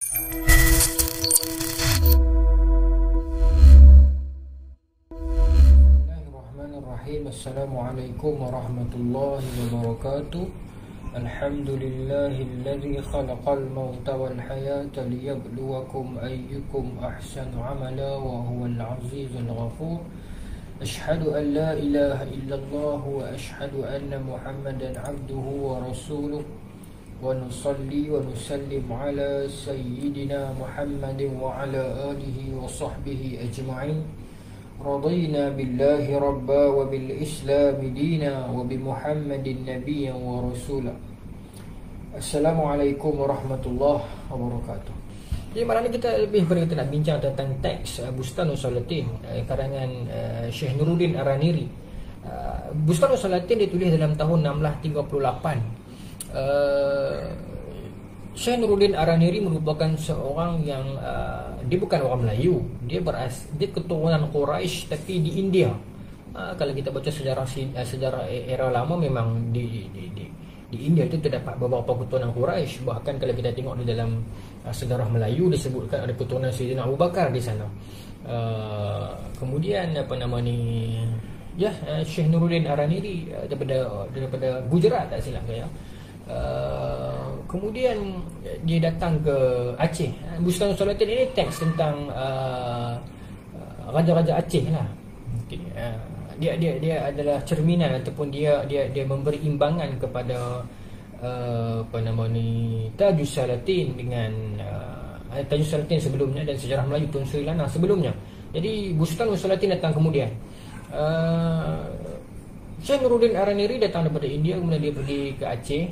Bismillahirrahmanirrahim. Assalamualaikum warahmatullahi wabarakatuh. Alhamdulillahilladzi khalaqal mauta wal hayata liyabluwakum ayyukum ahsanu amala wa huwal azizul ghafur. Ashhadu an la ilaha illallah wa ashhadu anna Muhammadan abduhu wa rasuluh. Wa nusalli wa nusallim ala sayyidina Muhammadin wa ala alihi wa sahbihi ajma'in. رضينا بالله ربا وبالإسلام دينا وبمحمد نبيا ورسولا. Assalamualaikum warahmatullahi wabarakatuh. Jadi malam ni kita lebih kurang kita nak bincang tentang teks Bustanul Salatin karangan Syekh Nuruddin Araniri. Bustanul Salatin ditulis dalam tahun 1638. Syekh Nuruddin Araniri merupakan seorang yang dia bukan orang Melayu, dia keturunan Quraisy tapi di India. Kalau kita baca sejarah era lama, memang di India itu terdapat beberapa keturunan Quraisy. Bahkan kalau kita tengok di dalam sejarah Melayu disebutkan ada keturunan Sayyidina Abu Bakar di sana. Kemudian Syekh Nuruddin Araniri daripada Gujarat, tak silap saya. Kemudian dia datang ke Aceh. Bustanul Salatin ini teks tentang raja-raja Aceh lah. Dia adalah cerminan ataupun dia memberi imbangan kepada Tajus Salatin dengan Tajus Salatin sebelumnya dan sejarah Melayu Tun Sri Lanang sebelumnya. Jadi Bustanul Salatin datang kemudian. Syekh Nuruddin Araniri datang daripada India, kemudian dia pergi ke Aceh.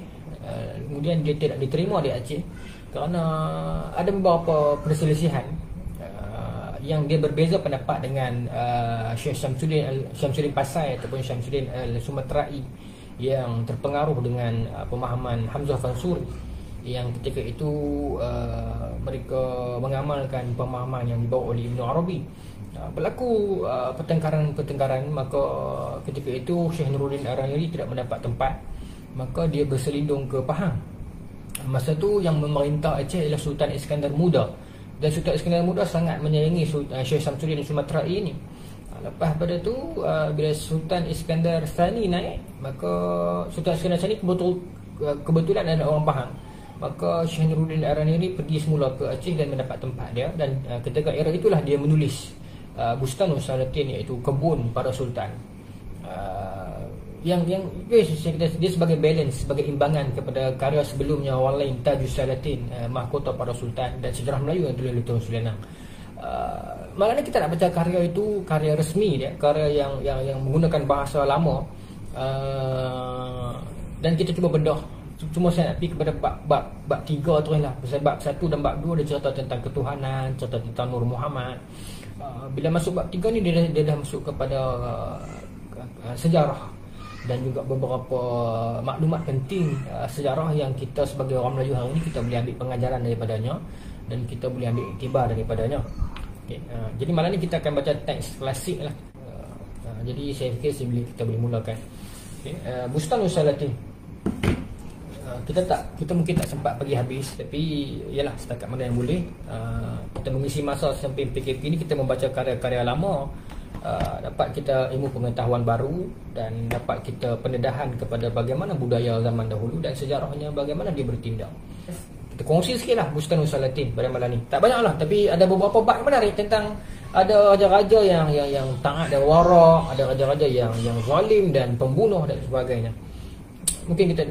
Kemudian dia tidak diterima di Aceh kerana ada beberapa perselisihan yang dia berbeza pendapat dengan Syekh Syamsuddin Pasai ataupun Syamsuddin Al-Sumatrai yang terpengaruh dengan pemahaman Hamzah Fansuri, yang ketika itu mereka mengamalkan pemahaman yang dibawa oleh Ibn Arabi. Berlaku pertengkaran, maka ketika itu Syekh Nuruddin Araniri tidak mendapat tempat, maka dia berselindung ke Pahang. Masa tu yang memerintah Aceh ialah Sultan Iskandar Muda, dan Sultan Iskandar Muda sangat menyayangi Syekh Syamsuddin Sumatera ini. Lepas pada tu bila Sultan Iskandar Thani naik, maka Sultan Iskandar Thani kebetulan ada orang Pahang. Maka Syekh Nuruddin Araniri pergi semula ke Aceh dan mendapat tempat dia, dan ketika era itulah dia menulis Bustanul Salatin, iaitu kebun para sultan. Yang dia sebagai balance, sebagai imbangan kepada karya sebelumnya orang lain, Tajus Salatin, Mahkota para Sultan, dan sejarah Melayu yang ditulis oleh Tun Sri Lanang. Malah kita nak baca karya itu, karya resmi dia, karya yang menggunakan bahasa lama, dan kita cuba bedah. Cuma saya nak pergi kepada bab 3 tu lah. Pasal bab 1 dan bab 2 dia cerita tentang ketuhanan, cerita tentang Nur Muhammad. Bila masuk bab 3 ni dia dah masuk kepada sejarah dan juga beberapa maklumat penting sejarah yang kita sebagai orang Melayu hari ini kita boleh ambil pengajaran daripadanya dan kita boleh ambil iktibar daripadanya. Jadi malam ni kita akan baca teks klasik lah. Jadi saya fikir kita boleh mulakan. Bustanul Salatin. Kita mungkin tak sempat pergi habis, tapi yalah setakat mana yang boleh. Kita mengisi masa sampai PKP ni kita membaca karya-karya lama, dapat kita ilmu pengetahuan baru dan dapat kita pendedahan kepada bagaimana budaya zaman dahulu dan sejarahnya, bagaimana dia bertindak. Kita kongsi sikit lah Bustanul Salatin pada malam ni. Tak banyak lah, tapi ada beberapa bab menarik tentang ada raja-raja yang taat dan warak, ada raja-raja yang zalim dan pembunuh dan sebagainya. Mungkin kita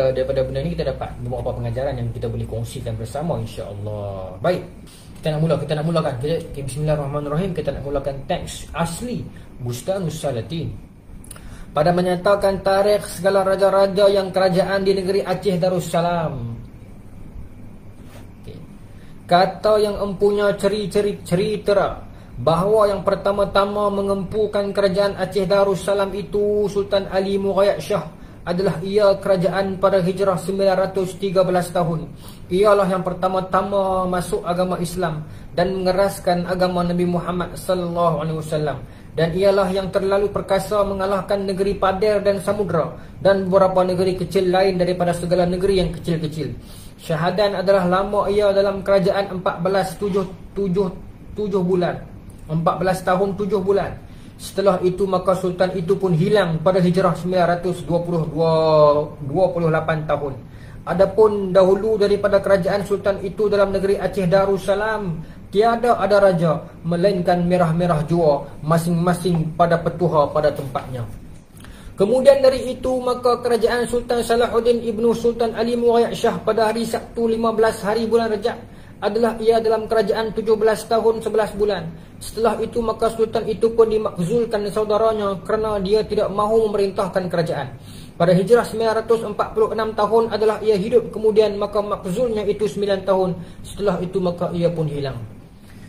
daripada benda ni kita dapat beberapa pengajaran yang kita boleh kongsikan bersama, insya-Allah. Baik, kita nak mulakan. Bismillahirrahmanirrahim. Kita nak mulakan teks asli Bustanul Salatin. Pada menyatakan tarikh segala raja-raja yang kerajaan di negeri Aceh Darussalam. Kata yang empunya cerita bahawa yang pertama-tama mengempukan kerajaan Aceh Darussalam itu Sultan Ali Mughayat Shah adalah ia kerajaan pada hijrah 913 tahun. Ialah yang pertama-tama masuk agama Islam dan mengeraskan agama Nabi Muhammad sallallahu alaihi wasallam, dan ialah yang terlalu perkasa mengalahkan negeri Pader dan Samudra dan beberapa negeri kecil lain daripada segala negeri yang kecil-kecil. Syahadan adalah lama ia dalam kerajaan 7 bulan. 14 tahun 7 bulan. Setelah itu maka sultan itu pun hilang pada hijrah 928 tahun. Adapun dahulu daripada kerajaan sultan itu dalam negeri Aceh Darussalam, tiada ada raja melainkan merah-merah jua, masing-masing pada petuha pada tempatnya. Kemudian dari itu maka kerajaan Sultan Salahuddin Ibnu Sultan Ali Muayyad Shah pada hari Sabtu 15 hari bulan Rejab adalah ia dalam kerajaan 17 tahun 11 bulan. Setelah itu maka sultan itu pun dimakzulkan saudaranya kerana dia tidak mahu memerintahkan kerajaan. Pada hijrah 946 tahun adalah ia hidup, kemudian maka makzulnya itu 9 tahun. Setelah itu maka ia pun hilang.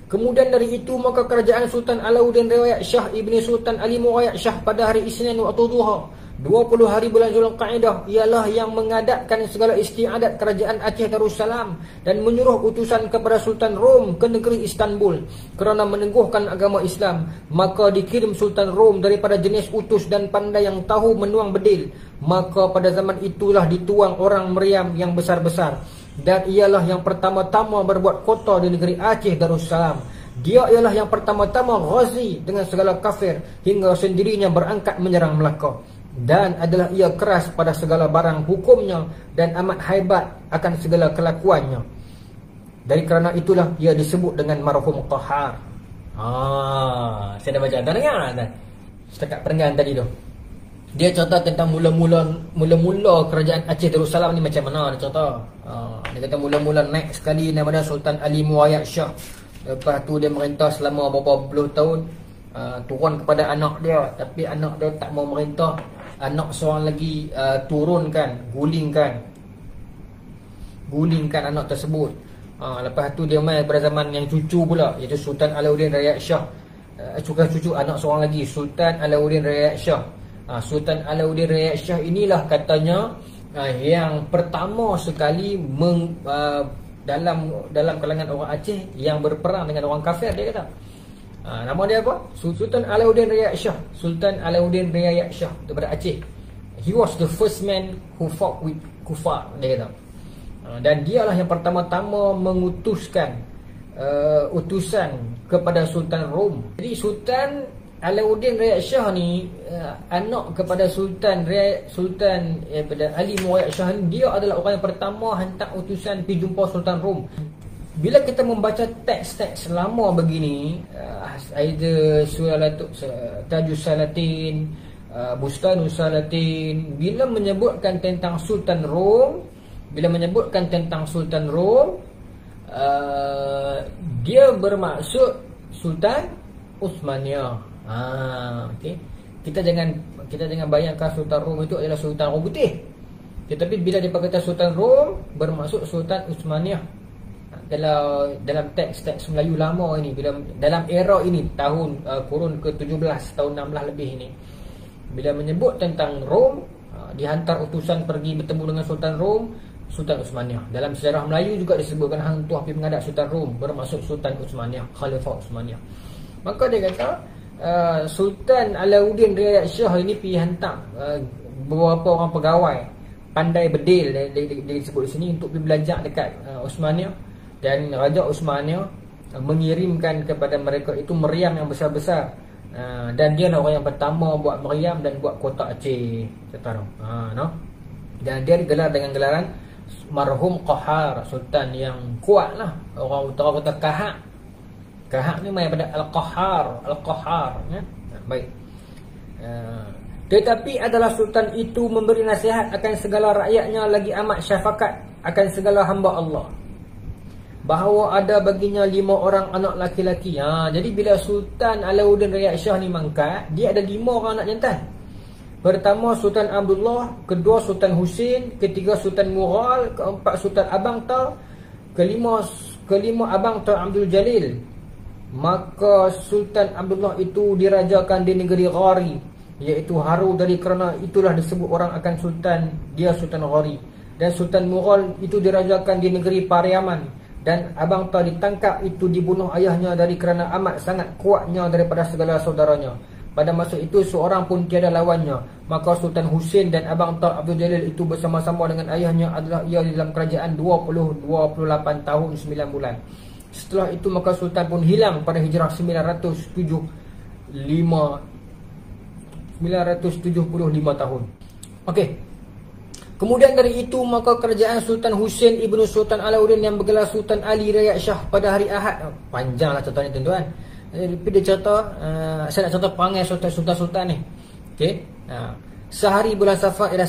Kemudian dari itu maka kerajaan Sultan Alauddin Riwayat Shah Ibni Sultan Ali Muayyad Shah pada hari Isnin waktu duha 20 hari bulan Zulqa'dah ialah yang mengadakan segala istiadat kerajaan Aceh Darussalam dan menyuruh utusan kepada Sultan Rom ke negeri Istanbul kerana meneguhkan agama Islam. Maka dikirim Sultan Rom daripada jenis utus dan pandai yang tahu menuang bedil. Maka pada zaman itulah dituang orang meriam yang besar-besar, dan ialah yang pertama-tama berbuat kota di negeri Aceh Darussalam. Dia ialah yang pertama-tama ghazi dengan segala kafir hingga sendirinya berangkat menyerang Melaka. Dan adalah ia keras pada segala barang hukumnya dan amat haibat akan segala kelakuannya. Dari kerana itulah ia disebut dengan marhum qahar. Saya dah baca, dah dengar dah setakat perenggan tadi tu. Dia cerita tentang mula-mula kerajaan Aceh Darussalam ni macam mana dia cerita. Dia kata mula-mula naik sekali daripada Sultan Ali Muayyad Shah. Lepas tu dia merintah selama beberapa puluh tahun, turun kepada anak dia, tapi anak dia tak mau merintah. Anak seorang lagi turunkan, gulingkan anak tersebut. Lepas tu dia mai pada zaman yang cucu pula, iaitu Sultan Alauddin Riwayat Shah. Cucu anak seorang lagi, Sultan Alauddin Riwayat Shah. Sultan Alauddin Riwayat Shah inilah katanya yang pertama sekali dalam kalangan orang Aceh yang berperang dengan orang kafir, dia kata. Nama dia apa? Sultan Alauddin Riwayat Shah. Sultan Alauddin Riwayat Shah daripada Aceh. He was the first man who fought with kufar, dia kata. Dan dialah yang pertama-tama mengutuskan utusan kepada Sultan Rom. Jadi Sultan Alauddin Riwayat Shah ni anak kepada Sultan daripada Ali Muayyad Shah ni, dia adalah orang yang pertama hantar utusan pergi jumpa Sultan Rom. Bila kita membaca teks-teks lama begini, either Tajus Salatin, Bustanus Salatin, bila menyebutkan tentang Sultan Rom, dia bermaksud Sultan Uthmaniyah. Okay. Kita jangan bayangkan Sultan Rom itu adalah Sultan Rom putih. Tetapi bila dia kata Sultan Rom, bermaksud Sultan Uthmaniyah. Dalam teks Melayu lama ini, bila dalam era ini tahun kurun ke-17 tahun 16 lebih ini, bila menyebut tentang Rom, dihantar utusan pergi bertemu dengan Sultan Rom, Sultan Uthmaniyah. Dalam sejarah Melayu juga disebutkan hang tuah pergi menghadap Sultan Rom, bermaksud Sultan Uthmaniyah, Khalifah Uthmaniyah. Maka dia kata Sultan Alauddin Riwayat Shah ini pergi hantar beberapa orang pegawai pandai bedil dia disebut di sini untuk pergi belajar dekat Uthmaniyah. Dan Raja Uthmaniyah mengirimkan kepada mereka itu meriam yang besar-besar. Dan dia lah orang yang pertama buat meriam dan buat kotak Aceh. Dan dia digelar dengan gelaran marhum qahar, sultan yang kuat lah. Orang utara kata kahak. Kahak ni main pada al-qahar ya? Baik. Tetapi adalah sultan itu memberi nasihat akan segala rakyatnya, lagi amat syafakat akan segala hamba Allah, bahawa ada baginya 5 orang anak laki-laki. Jadi bila Sultan Alauddin Riwayat Shah ni mangkat, dia ada 5 orang anak jantan. Pertama Sultan Abdullah, kedua Sultan Husin, ketiga Sultan Mughal, keempat Sultan Abang Ta, kelima Abang Ta Abdul Jalil. Maka Sultan Abdullah itu dirajakan di negeri Ghari, iaitu Haru, dari kerana itulah disebut orang akan sultan, dia Sultan Ghari. Dan Sultan Mughal itu dirajakan di negeri Pariaman. Dan Abang Ta ditangkap itu dibunuh ayahnya dari kerana amat sangat kuatnya daripada segala saudaranya. Pada masa itu seorang pun tiada lawannya. Maka Sultan Husain dan Abang Tar Abdul Jalil itu bersama-sama dengan ayahnya adalah ia di dalam kerajaan 28 tahun 9 bulan. Setelah itu maka Sultan pun hilang pada hijrah 975 tahun. Okey. Kemudian dari itu maka kerajaan Sultan Husain ibnu Sultan Alauddin yang bergelar Sultan Ali Raya Shah pada hari Ahad. Panjanglah ceritanya tuan-tuan. Tapi dia cerita, saya nak cerita perangai Sultan-Sultan ni. Okey. Sehari bulan Safar ialah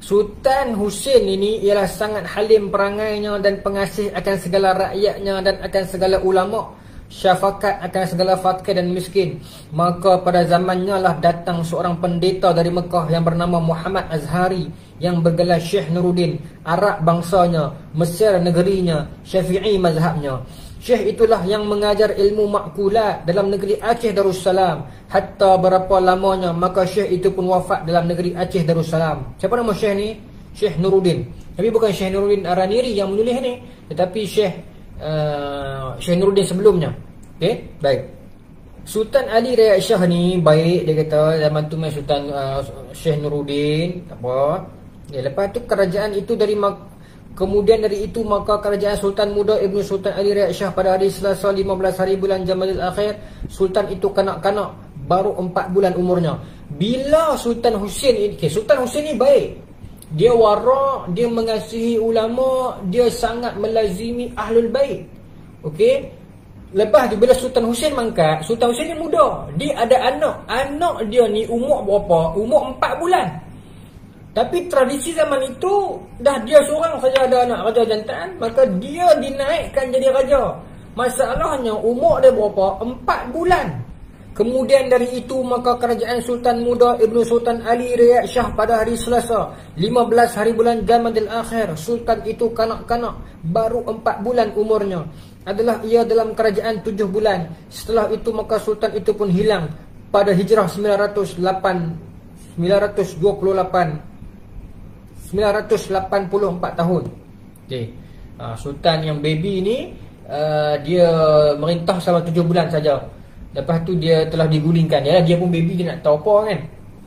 Sultan Husain ini ialah sangat halim perangainya dan pengasih akan segala rakyatnya dan akan segala ulama, syafakat akan segala fakir dan miskin. Maka pada zamannya lah datang seorang pendeta dari Mekah yang bernama Muhammad Azhari yang bergelar Syekh Nuruddin, Arab bangsanya, Mesir negerinya, Syafi'i mazhabnya. Syekh itulah yang mengajar ilmu makkulat dalam negeri Aceh Darussalam. Hatta berapa lamanya maka Syekh itu pun wafat dalam negeri Aceh Darussalam. Siapa nama Syekh ni? Syekh Nuruddin. Tapi bukan Syekh Nuruddin Araniri yang menulis ni, tetapi Syekh Nuruddin sebelumnya. Okey, baik. Sultan Ali Raya Shah ni baik, dia kata zaman tu main Sultan Syekh Nuruddin apa. Lepas tu kerajaan itu kemudian dari itu maka kerajaan Sultan Muda Ibnu Sultan Ali Raya Shah pada hari Selasa 15 hari bulan Jamadil Akhir. Sultan itu kanak-kanak, baru 4 bulan umurnya. Bila Sultan Husain ini, Sultan Husain ni baik. Dia wara', dia mengasihi ulama, dia sangat melazimi ahlul bait. Okey. Lepas tu bila Sultan Husain mangkat, Sultan Husain ni muda. Dia ada anak. Anak dia ni umur berapa? Umur 4 bulan. Tapi tradisi zaman itu dah dia seorang saja ada anak raja jantan, maka dia dinaikkan jadi raja. Masalahnya umur dia berapa? 4 bulan. Kemudian dari itu maka kerajaan Sultan Muda Ibnu Sultan Ali Raya Shah pada hari Selasa 15 hari bulan Jamadil Akhir. Sultan itu kanak-kanak, baru 4 bulan umurnya. Adalah ia dalam kerajaan 7 bulan. Setelah itu maka Sultan itu pun hilang pada hijrah 984 tahun. Okey. Sultan yang baby ni dia merintah selama 7 bulan saja. Lepas tu dia telah digulingkan. Yalah, dia pun baby, dia nak tahu apa kan.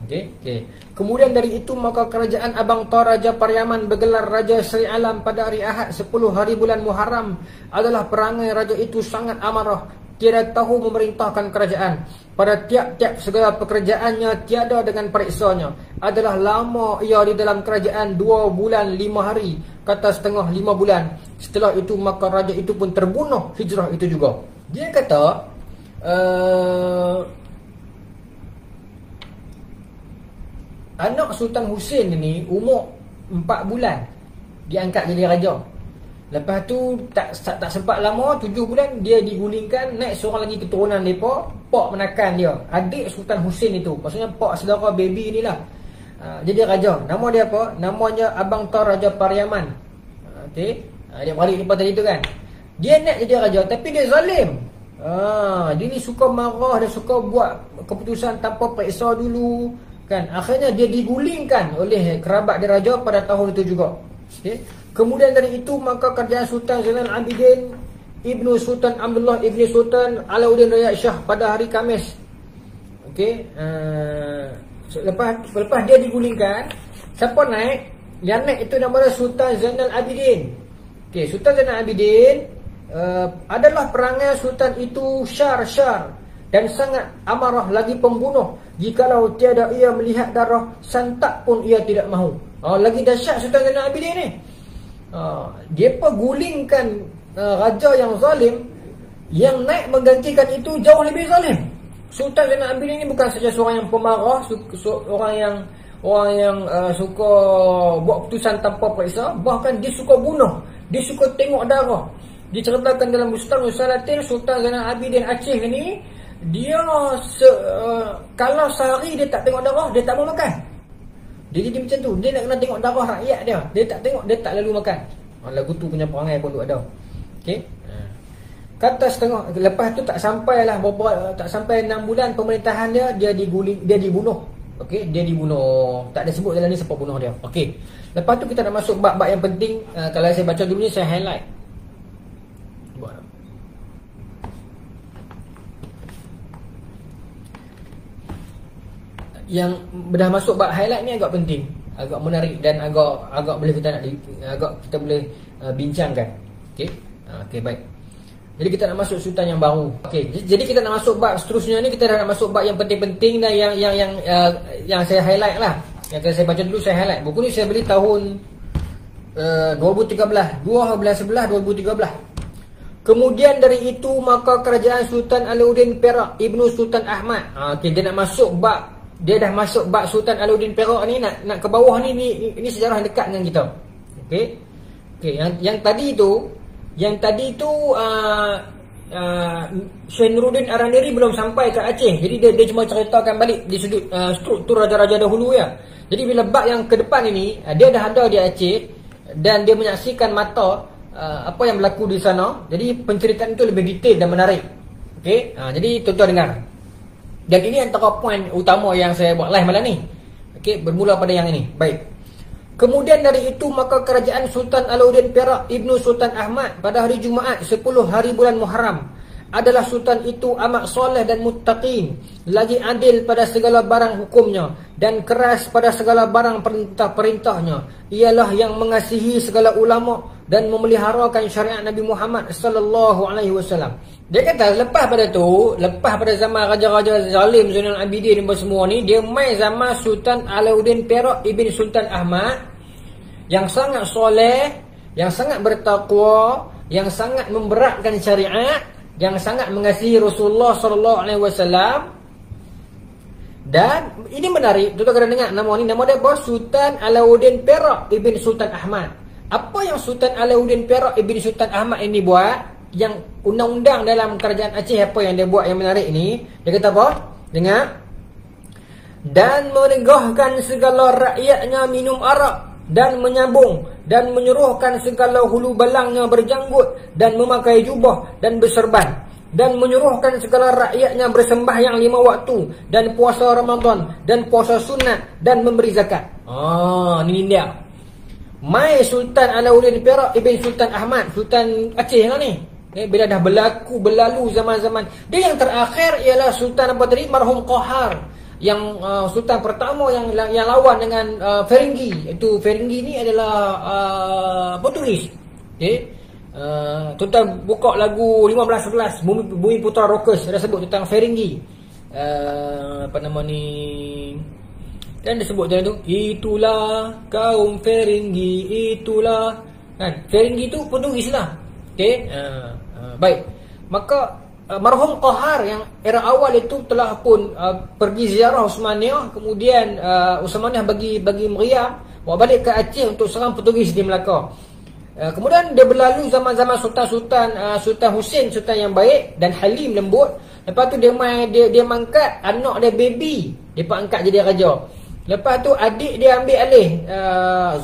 Okey. Kemudian dari itu maka kerajaan Abang Tar Raja Pariaman bergelar Raja Seri Alam pada hari Ahad 10 hari bulan Muharram. Adalah perangai raja itu sangat amarah, tiada tahu memerintahkan kerajaan. Pada tiap-tiap segala pekerjaannya tiada dengan periksanya. Adalah lama ia di dalam kerajaan 2 bulan 5 hari, kata setengah 5 bulan. Setelah itu maka raja itu pun terbunuh hijrah itu juga. Dia kata anak Sultan Husain ni umur 4 bulan diangkat jadi raja. Lepas tu tak sempat lama, 7 bulan dia digulingkan, naik seorang lagi keturunan depa, pak menakan dia, adik Sultan Husain itu. Maksudnya pak saudara baby inilah. Jadi raja. Nama dia apa? Namanya Abang Tar Raja Pariaman. Okey. Dia balik lepas tadi tu kan. Dia nak jadi raja tapi dia zalim. Dia ni suka marah, dia suka buat keputusan tanpa periksa dulu kan. Akhirnya dia digulingkan oleh kerabat dia raja pada tahun itu juga. Okay. Kemudian dari itu maka kerajaan Sultan Zainal Abidin Ibnu Sultan Abdullah Ibnu Sultan Alauddin Raya Shah pada hari Khamis. Okey. Lepas dia digulingkan, siapa naik? Yang naik itu namanya Sultan Zainal Abidin. Okey, Sultan Zainal Abidin adalah perangai sultan itu syar dan sangat amarah lagi pembunuh. Jikalau tiada ia melihat darah, santak pun ia tidak mahu. Lagi dahsyat Sultan Zainal Abidin ni. Dia gulingkan raja yang zalim, yang naik menggantikan itu jauh lebih zalim. Sultan Zainal Abidin ini bukan saja seorang yang pemarah, orang yang suka buat keputusan tanpa periksa, bahkan dia suka bunuh, dia suka tengok darah. Diceritakan dalam Bustan Usalatin, Sultan Zainal Abidin Aceh ni, dia kalau sehari dia tak tengok darah, dia tak mau makan. Dia macam tu, dia nak kena tengok darah rakyat dia. Dia tak tengok, dia tak lalu makan. Lagu tu punya perangai pun ada. Okey. Kata setengah, lepas tu tak sampai 6 bulan pemerintahan dia, dia dibunuh. Okey, dia dibunuh. Tak ada sebut dalam ni siapa bunuh dia. Okey. Lepas tu kita nak masuk bab-bab yang penting. Kalau saya baca dulu ni saya highlight. yang dah masuk bab highlight ni agak penting, agak menarik dan agak boleh kita boleh bincangkan. Okey. Okey, baik. Jadi kita nak masuk sultan yang baru. Okey, jadi kita nak masuk bab seterusnya ni, kita dah nak masuk bab yang penting-penting dan yang saya highlight lah. Yang saya baca dulu, saya highlight. Buku ni saya beli tahun 2013, 2013. Kemudian dari itu maka kerajaan Sultan Alauddin Perak Ibnu Sultan Ahmad. Okey, dia nak masuk bab, dia dah masuk bab Sultan Alauddin Perak ni, nak ke bawah ni, ini sejarah yang dekat dengan kita. Okey. Okey, yang tadi tu Syekh Nuruddin Araniri belum sampai ke Aceh. Jadi dia cuma ceritakan balik di sudut struktur raja-raja dahulu ya. Jadi bila bab yang ke depan ini, dia dah ada di Aceh dan dia menyaksikan mata apa yang berlaku di sana. Jadi penceritaan itu lebih detail dan menarik. Okey, jadi tuan-tuan dengar. Dan ini antara poin utama yang saya buat live malam ni. Okey, bermula pada yang ini. Baik. Kemudian dari itu maka kerajaan Sultan Alauddin Perak Ibnu Sultan Ahmad pada hari Jumaat 10 hari bulan Muharram adalah sultan itu amat soleh dan muttaqin, lagi adil pada segala barang hukumnya dan keras pada segala barang perintah-perintahnya. Ialah yang mengasihi segala ulama dan memeliharakan syariat Nabi Muhammad sallallahu alaihi wasallam. Dia kata lepas pada zaman raja-raja zalim Zainal Abidin dan semua ni, dia mai zaman Sultan Alauddin Perak Ibn Sultan Ahmad yang sangat soleh, yang sangat bertakwa, yang sangat memberatkan syariat, yang sangat mengasihi Rasulullah sallallahu alaihi wasallam. Dan ini menarik, tuan-tuan kena dengar nama ni, nama dia apa? Sultan Alauddin Perak Ibn Sultan Ahmad. Apa yang Sultan Alauddin Perak Ibn Sultan Ahmad ini buat? Yang undang-undang dalam kerajaan Aceh, apa yang dia buat yang menarik ni? Dia kata apa? Dengar. Dan menegahkan segala rakyatnya minum arak dan menyabung dan menyuruhkan segala hulu balangnya berjanggut dan memakai jubah dan berserban, dan menyuruhkan segala rakyatnya bersembahyang 5 waktu dan puasa Ramadan dan puasa sunat dan memberi zakat. Ini dia. Mai Sultan Alauddin Perak Ibn Sultan Ahmad, Sultan Aceh lah ni. Bila dah berlalu zaman-zaman. Dia yang terakhir ialah Sultan apa tadi? Marhum Qahar. Yang sultan pertama yang lawan dengan Feringgi. Itu Feringgi ni adalah Portugis. Okey. Tuan buka lagu 1511 Bumi Putra Rockers, ada sebut tentang Feringgi. Apa nama ni? Kan dia sebut dalam tu, itulah kaum Feringgi, itulah. Kan? Feringgi tu Portugis lah. Okey. Baik. Maka marhum Qahar yang era awal itu telah pun pergi ziarah Uthmaniyah, kemudian Uthmaniyah bagi meriam bawa balik ke Aceh untuk serang Portugis di Melaka. Kemudian dia berlalu zaman-zaman Sultan Husin, sultan yang baik dan halim lembut. Lepas tu dia mangkat anak dia baby, dia angkat jadi raja. Lepas tu adik dia ambil alih,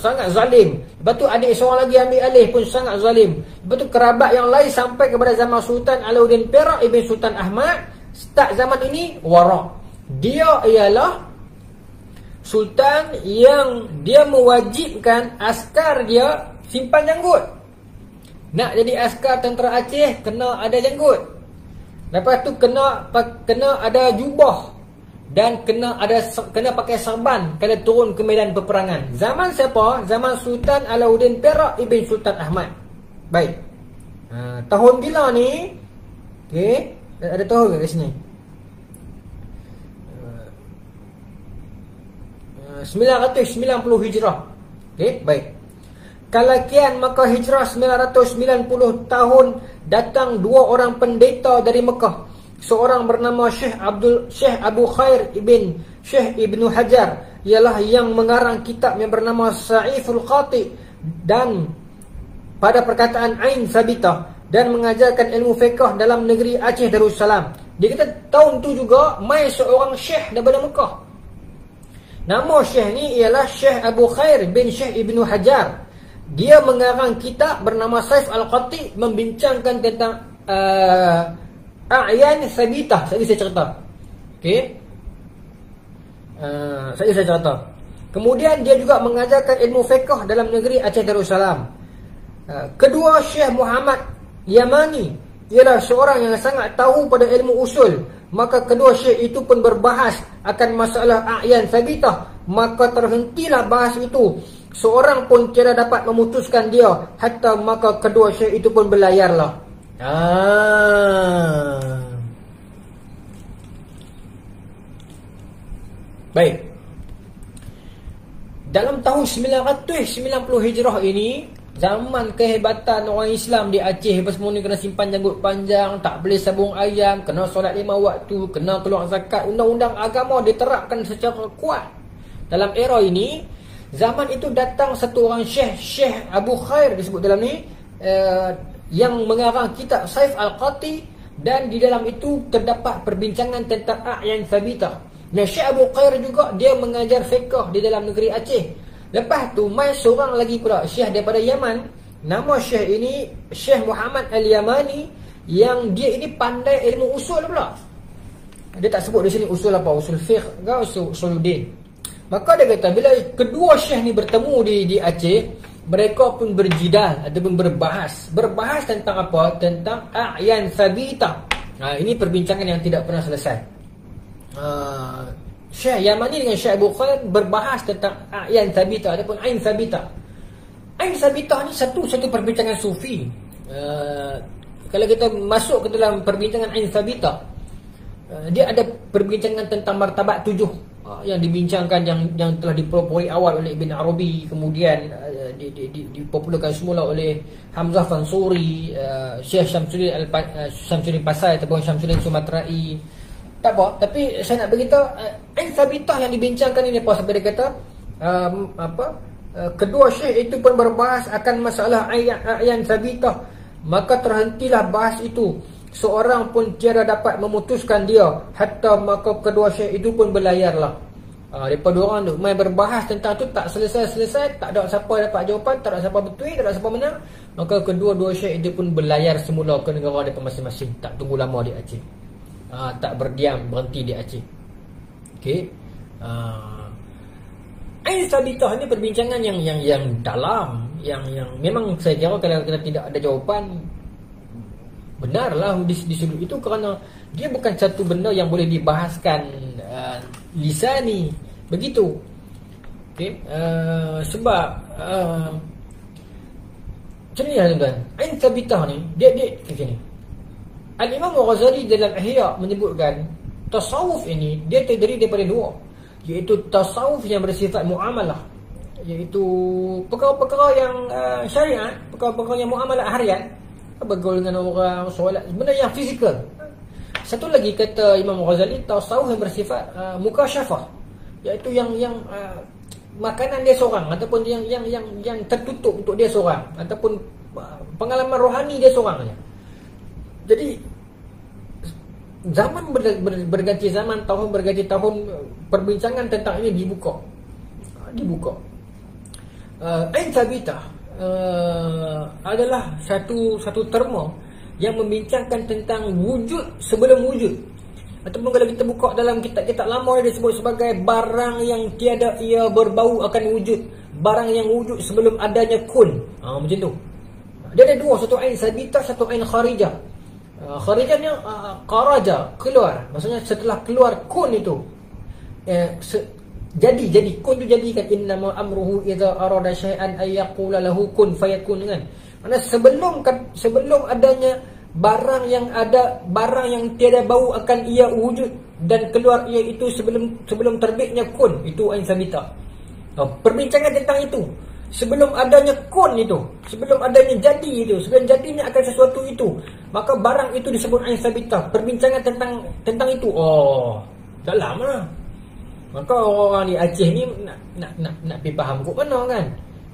sangat zalim. Lepas tu adik seorang lagi ambil alih pun sangat zalim. Lepas tu kerabat yang lain sampai kepada zaman Sultan Alauddin Perak Ibn Sultan Ahmad. Start zaman ini warak. Dia ialah sultan yang dia mewajibkan askar dia simpan janggut. Nak jadi askar tentera Aceh kena ada janggut. Lepas tu kena ada jubah. Dan kena pakai serban kalau turun ke medan peperangan. Zaman siapa? Zaman Sultan Alauddin Perak Ibn Sultan Ahmad. Baik. Tahun bila ni? Okey, ada tahun ke kat sini? 990 Hijrah. Okey, baik. Kalakian maka Hijrah 990 tahun datang 2 orang pendeta dari Mekah. Seorang bernama Syekh Abu Khair ibn Syekh Ibnu Hajar, ialah yang mengarang kitab yang bernama Sa'iful Qati dan pada perkataan Ain Sabitah, dan mengajarkan ilmu fiqh dalam negeri Aceh Darussalam. Dia kata tahun tu juga mai seorang syekh daripada Mekah. Nama syekh ni ialah Syekh Abu Khair bin Syekh Ibnu Hajar. Dia mengarang kitab bernama Saif Al-Qati, membincangkan tentang A'yan Sabitah. Saya cerita. Okey. Saya cerita. Kemudian dia juga mengajarkan ilmu fiqh dalam negeri Aceh Darussalam. Kedua, Syekh Muhammad Yamani ialah seorang yang sangat tahu pada ilmu usul, maka kedua syekh itu pun berbahas akan masalah a'yan sabitah, maka terhentilah bahas itu. Seorang pun tiada dapat memutuskan dia, hatta maka kedua syekh itu pun berlayarlah. Baik. Dalam tahun 990 Hijrah ini, zaman kehebatan orang Islam di Aceh, apa semua ni, kena simpan janggut panjang, tak boleh sabung ayam, kena solat 5 waktu, kena keluar zakat, undang-undang agama diterapkan secara kuat. Dalam era ini, zaman itu datang satu orang Syekh Abu Khair disebut dalam ni, yang mengarang kitab Saif Al-Qati, dan di dalam itu terdapat perbincangan tentang a'yan sabitah. Nah, Syekh Abu Khair juga dia mengajar fiqh di dalam negeri Aceh. Lepas tu mai seorang lagi pula Syekh daripada Yaman. Nama Syekh ini Syekh Muhammad Al-Yamani, yang dia ini pandai ilmu usul pula. Dia tak sebut di sini usul apa, usul fiqh ke usuluddin. Maka dia kata bila kedua Syekh ni bertemu di Aceh, mereka pun berjidal ataupun berbahas tentang apa? Tentang a'yan sabitah. Ini perbincangan yang tidak pernah selesai. Syekh Yamani dengan Syekh Abu Khair berbahas tentang a'yan sabitah ataupun ain sabitah. Ain sabitah ni satu perbincangan sufi. Kalau kita masuk ke dalam perbincangan ain sabitah, dia ada perbincangan tentang martabat 7 yang dibincangkan, yang telah dipelopori awal oleh Ibn Arabi, kemudian dipopularkan semula oleh Hamzah Fansuri, Syekh Syamsuddin Pasai ataupun Syamsuddin Sumatrai. Tak apa, tapi saya nak beritahu ain sabitah yang dibincangkan ini apa, sampai dia kata kedua syekh itu pun berbahas akan masalah a'yan sabitah, maka terhentilah bahas itu. Seorang pun tiada dapat memutuskan dia, hatta maka kedua syekh itu pun berlayarlah. Daripada orang tu main berbahas tentang tu, tak selesai-selesai, tak ada siapa dapat jawapan, tak ada siapa betul, tak ada siapa menang, maka kedua-dua syekh itu pun berlayar semula ke negara mereka masing-masing. Tak tunggu lama di Aceh. Tak berdiam, berhenti di Aceh. Okey. Ain sabitah ni perbincangan yang dalam, yang memang saya kira kalau kita tidak ada jawapan, benarlah di sudut itu, kerana dia bukan satu benda yang boleh dibahaskan lisani begitu. Okey. Sebab macam ni lah tuan-tuan. Ain sabitah ni dia macam ni. Al-Imam Al-Ghazali dalam Ihya menyebutkan tasawuf ini dia terdiri daripada dua, iaitu tasawuf yang bersifat muamalah, iaitu perkara-perkara yang syariat, perkara-perkara yang muamalah harian, bergaul dengan orang, solat, benda yang fizikal. Satu lagi kata Imam Al-Ghazali, tasawuf yang bersifat mukasyafah, iaitu yang makanan dia seorang, ataupun yang tertutup untuk dia seorang, ataupun pengalaman rohani dia seorang saja. Jadi zaman berganti zaman, tahun berganti tahun, perbincangan tentang ini dibuka. Ain sabitah adalah satu terma yang membincangkan tentang wujud sebelum wujud, ataupun kalau kita buka dalam kitab-kitab lama dia disebut sebagai barang yang tiada ia berbau akan wujud, barang yang wujud sebelum adanya kun. Macam tu. Dia ada dua, satu ain sabitah, satu ain kharijah. Kharijah ni kharaja, keluar, maksudnya setelah keluar kun itu jadi kun tu jadikan. Innama amruhu idza arada syai'an ay yaqula lahu kun fayakun, kan. Maksudnya sebelum adanya barang yang tiada bau akan ia wujud dan keluar ia itu sebelum terbitnya kun, itu ain sabitah. Perbincangan tentang itu, sebelum adanya kun itu, sebelum adanya jadi itu, sebelum jadinya akan sesuatu itu, maka barang itu disebut ain sabitah. Perbincangan tentang itu. Dalam lah. Maka orang di Aceh ni nak pergi faham kot mana, kan.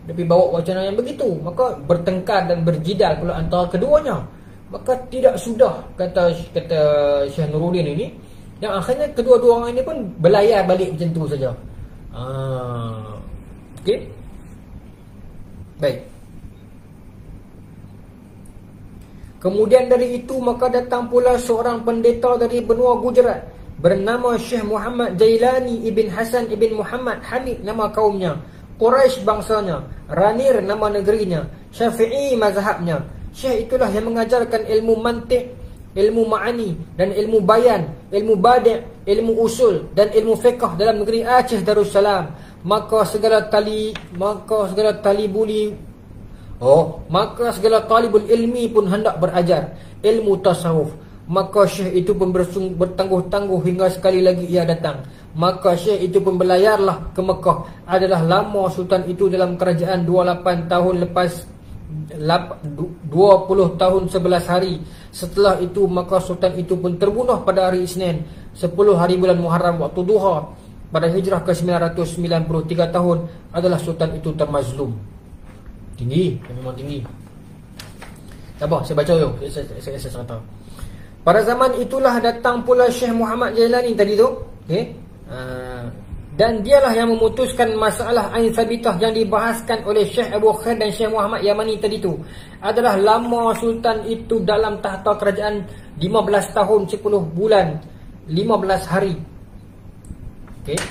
Dia pergi bawa wacana yang begitu, maka bertengkar dan berjidal pula antara keduanya. Maka tidak sudah, kata Syekh Nuruddin ini, yang akhirnya kedua-dua orang ini pun berlayar balik macam tu saja. Okey. Baik. Kemudian dari itu maka datang pula seorang pendeta dari benua Gujarat bernama Syekh Muhammad Jailani ibn Hasan ibn Muhammad Hamid nama kaumnya, Quraisy bangsanya, Ranir nama negerinya, Syafi'i mazhabnya. Syekh itulah yang mengajarkan ilmu mantik, ilmu ma'ani dan ilmu bayan, ilmu badi', ilmu usul dan ilmu fiqh dalam negeri Aceh Darussalam. Maka segala talibul ilmi pun hendak berajar ilmu tasawuf. Maka syekh itu pun bertangguh-tangguh hingga sekali lagi ia datang. Maka syekh itu pun berlayarlah ke Mekah. Adalah lama sultan itu dalam kerajaan 28 tahun lepas 20 tahun 11 hari. Setelah itu maka sultan itu pun terbunuh pada hari Isnin 10 hari bulan Muharram waktu duha. Pada hijrah ke 993 tahun adalah sultan itu termazlum. Tinggi, memang tinggi. Tak apa, saya baca dulu. Saya cerita. Pada zaman itulah datang pula Syekh Muhammad Jailani tadi tu. Okay. Dan dialah yang memutuskan masalah Ain Sabitah yang dibahaskan oleh Syekh Abu Khair dan Syekh Muhammad Yamani tadi tu. Adalah lama sultan itu dalam tahta kerajaan 15 tahun 10 bulan 15 hari. Okey.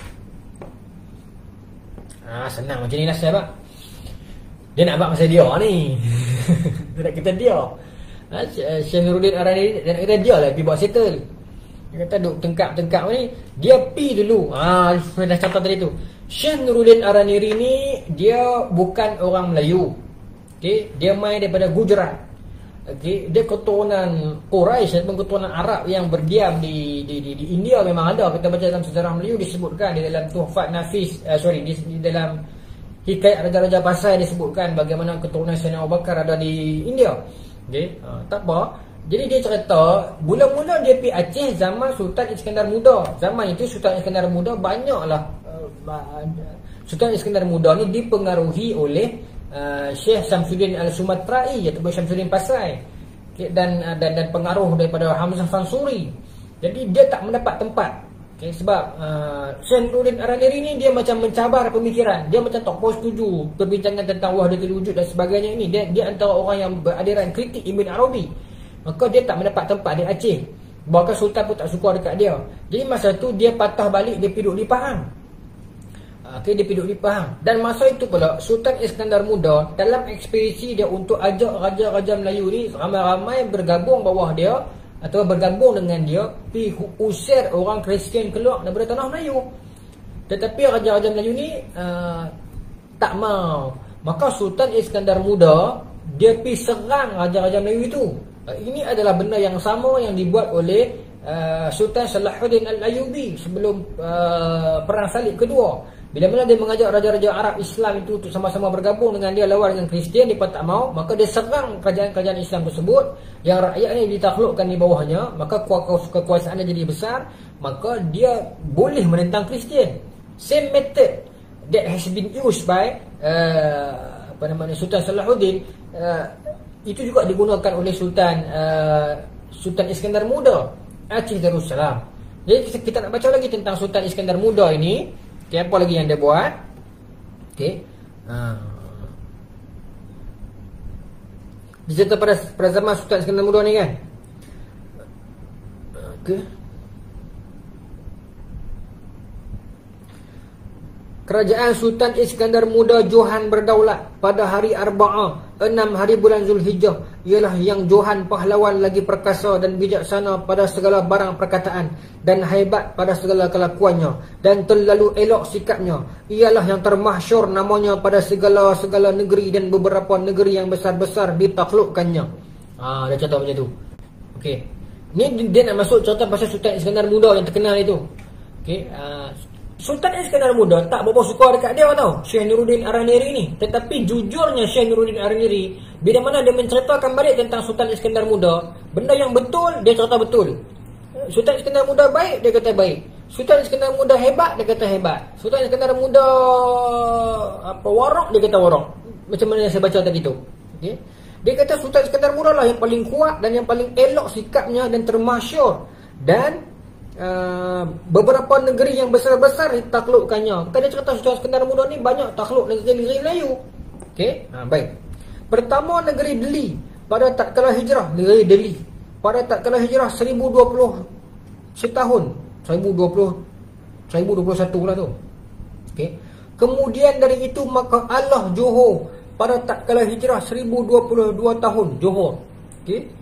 Senang macam ni lah saya, Pak. Dia nak buat masa dia ni. Dia nak kata dia. Syekh Nuruddin Arani dia nak kata dia lah pergi buat settle. Dia kata duk tengkap ni, dia pi dulu. Dah catat tadi tu. Syekh Nuruddin Araniri ni dia bukan orang Melayu. Okey, dia mai daripada Gujarat. Okey, dia keturunan Quraisy ataupun keturunan Arab yang berdiam di India memang ada. Kita baca dalam sejarah Melayu disebutkan di dalam Tuhfat Nafis, di dalam Hikayat Raja-Raja Pasai disebutkan bagaimana keturunan Sayyidina Abu Bakar ada di India. Okey, tak apa. Jadi dia cerita mula-mula dia pergi Aceh zaman Sultan Iskandar Muda. Zaman itu Sultan Iskandar Muda banyaklah Sultan Iskandar Muda ni dipengaruhi oleh Syekh Syamsuddin Al-Sumatrai ataupun Syamsuddin Pasai, okay, dan pengaruh daripada Hamzah Fansuri. Jadi dia tak mendapat tempat, okay, sebab Syekh Nuruddin Araniri ni dia macam mencabar pemikiran. Dia macam tak puas setuju perbincangan tentang wahdatul wujud dan sebagainya ini. Dia antara orang yang beraliran kritik Ibn Arabi. Maka dia tak mendapat tempat di Aceh. Bahkan Sultan pun tak suka dekat dia. Jadi masa tu dia patah balik, dia pergi duduk di Pahang. Okay, dia pergi duduk di Pahang. Dan masa itu pula Sultan Iskandar Muda dalam ekspedisi dia untuk ajak raja-raja Melayu ni ramai-ramai bergabung bawah dia atau bergabung dengan dia pergi usir orang Kristian keluar daripada tanah Melayu. Tetapi raja-raja Melayu ni tak mau. Maka Sultan Iskandar Muda dia pergi serang raja-raja Melayu itu. Ini adalah benda yang sama yang dibuat oleh Sultan Salahuddin Al-Ayyubi sebelum Perang Salib kedua. Bila mana dia mengajak raja-raja Arab Islam itu untuk sama-sama bergabung dengan dia lawan dengan Kristian, dia tak mau. Maka dia serang kerajaan-kerajaan Islam tersebut yang rakyatnya ditaklukkan di bawahnya. Maka kekuasaannya jadi besar. Maka dia boleh menentang Kristian. Same method that has been used by Sultan Salahuddin, itu juga digunakan oleh Sultan Iskandar Muda Aceh Darussalam. Jadi kita nak baca lagi tentang Sultan Iskandar Muda ini. Okay, apa lagi yang dia buat? Okay. Dia cerita pada zaman Sultan Iskandar Muda ni kan. Okay. Kerajaan Sultan Iskandar Muda Johan berdaulat pada hari Arba'ah 6 hari bulan Zulhijjah. Ialah yang Johan pahlawan lagi perkasa dan bijaksana pada segala barang perkataan dan hebat pada segala kelakuannya dan terlalu elok sikapnya. Ialah yang termahsyur namanya pada segala negeri dan beberapa negeri yang besar-besar ditaklukkannya. Dia cerita macam tu. Okey. Ni dia nak masuk cerita pasal Sultan Iskandar Muda yang terkenal itu. Okey. Sultan Iskandar Muda tak berapa suka dekat dia tau, Syekh Nuruddin Araniri ni. Tetapi jujurnya Syekh Nuruddin Araniri, bila mana dia menceritakan balik tentang Sultan Iskandar Muda, benda yang betul dia cerita betul. Sultan Iskandar Muda baik, dia kata baik. Sultan Iskandar Muda hebat, dia kata hebat. Sultan Iskandar Muda warak, dia kata warak. Macam mana yang saya baca tadi tu. Okay? Dia kata Sultan Iskandar Muda lah yang paling kuat dan yang paling elok sikapnya dan termasyur. Dan beberapa negeri yang besar-besar ditaklukkannya. Bukan dia cerita Sultan Iskandar Muda ni banyak takluk negeri-negeri Melayu. Okey, baik. Pertama negeri Delhi pada tatkala hijrah, negeri Delhi pada tatkala hijrah 1020 setahun. 1021 lah tu. Okey. Kemudian dari itu maka Allah Johor pada tatkala hijrah 1022 tahun Johor. Okey.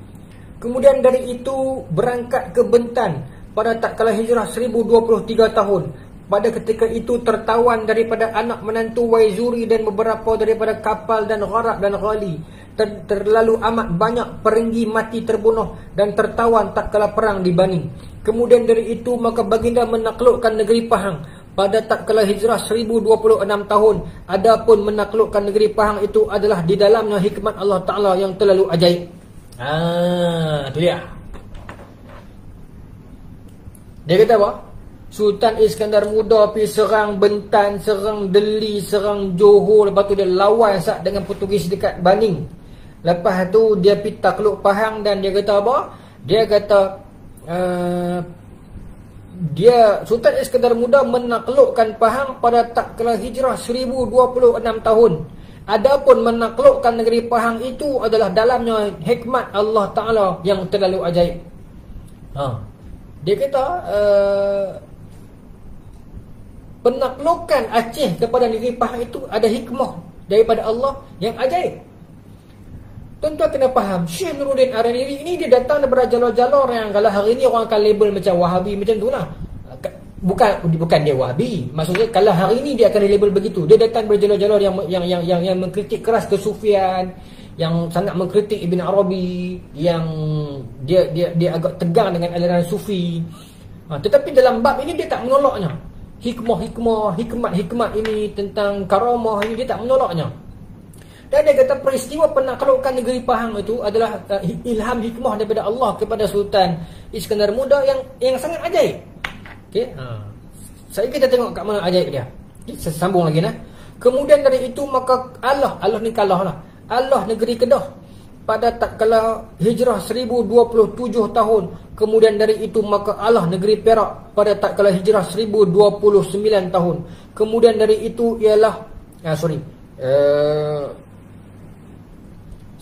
Kemudian dari itu berangkat ke Bentan pada tatkala hijrah 1023 tahun. Pada ketika itu tertawan daripada anak menantu Waizuri dan beberapa daripada kapal dan gharak dan ghali. Terlalu amat banyak perenggi mati terbunuh dan tertawan tatkala perang di Bani. Kemudian dari itu maka baginda menaklukkan negeri Pahang pada tatkala hijrah 1026 tahun. Adapun menaklukkan negeri Pahang itu adalah di dalamnya hikmat Allah Ta'ala yang terlalu ajaib. Itu dia. Dia kata apa? Sultan Iskandar Muda pergi serang Bentan, serang Delhi, serang Johor. Lepas tu dia lawan sat dengan Portugis dekat Baning. Lepas tu dia pergi takluk Pahang dan dia kata apa? Dia kata Sultan Iskandar Muda menaklukkan Pahang pada tatkala hijrah 1026 tahun. Adapun menaklukkan negeri Pahang itu adalah dalamnya hikmat Allah Ta'ala yang terlalu ajaib. Dia kata penaklukan Aceh kepada negeri Pahang itu ada hikmah daripada Allah yang ajaib. Tuan-tuan kena faham, Syekh Nuruddin Ar-Riri ini dia datang daripada jalur-jalur yang kalau hari ini orang akan label macam Wahabi macam tu lah. Bukan dia Wahabi. Maksudnya kalau hari ini dia akan label begitu. Dia datang dari jalur-jalur yang mengkritik keras kesufian, yang sangat mengkritik Ibn Arabi, yang dia agak tegang dengan aliran sufi. Tetapi dalam bab ini dia tak menolaknya. Hikmat ini tentang karamah ini dia tak menolaknya. Dan dia kata peristiwa penaklukan negeri Pahang itu adalah ilham hikmah daripada Allah kepada Sultan Iskandar Muda yang sangat ajaib. Okey. Saya kita tengok kat mana ajaib dia. Saya sambung lagi nah. Kemudian dari itu maka Allah ni kalah lah. Allah negeri Kedah pada tatkala hijrah 1027 tahun. Kemudian dari itu maka Allah negeri Perak pada tatkala hijrah 1029 tahun. Kemudian dari itu ialah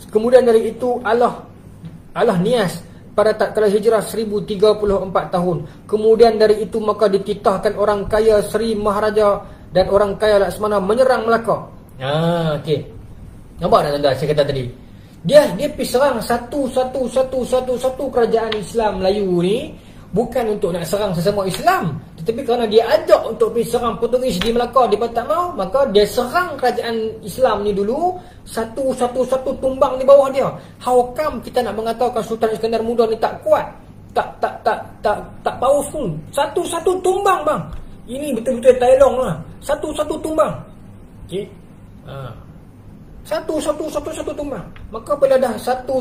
kemudian dari itu Allah Nias pada tatkala hijrah 1034 tahun. Kemudian dari itu maka dititahkan orang kaya Sri Maharaja dan orang kaya Laksmana menyerang Melaka. Okey. Nampak tak tuan-tuan saya kata tadi? Dia pergi serang satu kerajaan Islam Melayu ni bukan untuk nak serang sesama Islam, tetapi kerana dia ajak untuk pergi serang Portugis di Melaka, dia tak mau, maka dia serang kerajaan Islam ni dulu, satu tumbang di bawah dia. How come kita nak mengatakan Sultan Iskandar Muda ni tak kuat, tak powerful? Satu tumbang bang. Ini betul-betul Thailand lah. Satu tumbang. Okey. Satu tumbang. Maka bila dah satu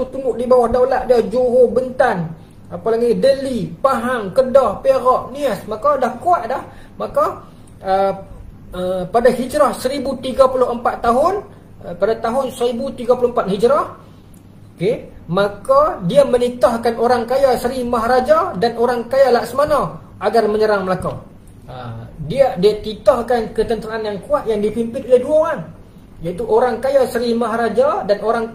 tunduk di bawah daulat dia, Johor, Bentan, apa lagi, Delhi, Pahang, Kedah, Perak, Nias, maka dah kuat dah. Maka pada hijrah 1034 tahun, pada tahun 1034 hijrah, okey, maka dia menitahkan orang kaya Sri Maharaja dan orang kaya Laksmana agar menyerang Melaka. Dia titahkan ketenteraan yang kuat yang dipimpin oleh dua orang, iaitu orang kaya Sri Maharaja dan orang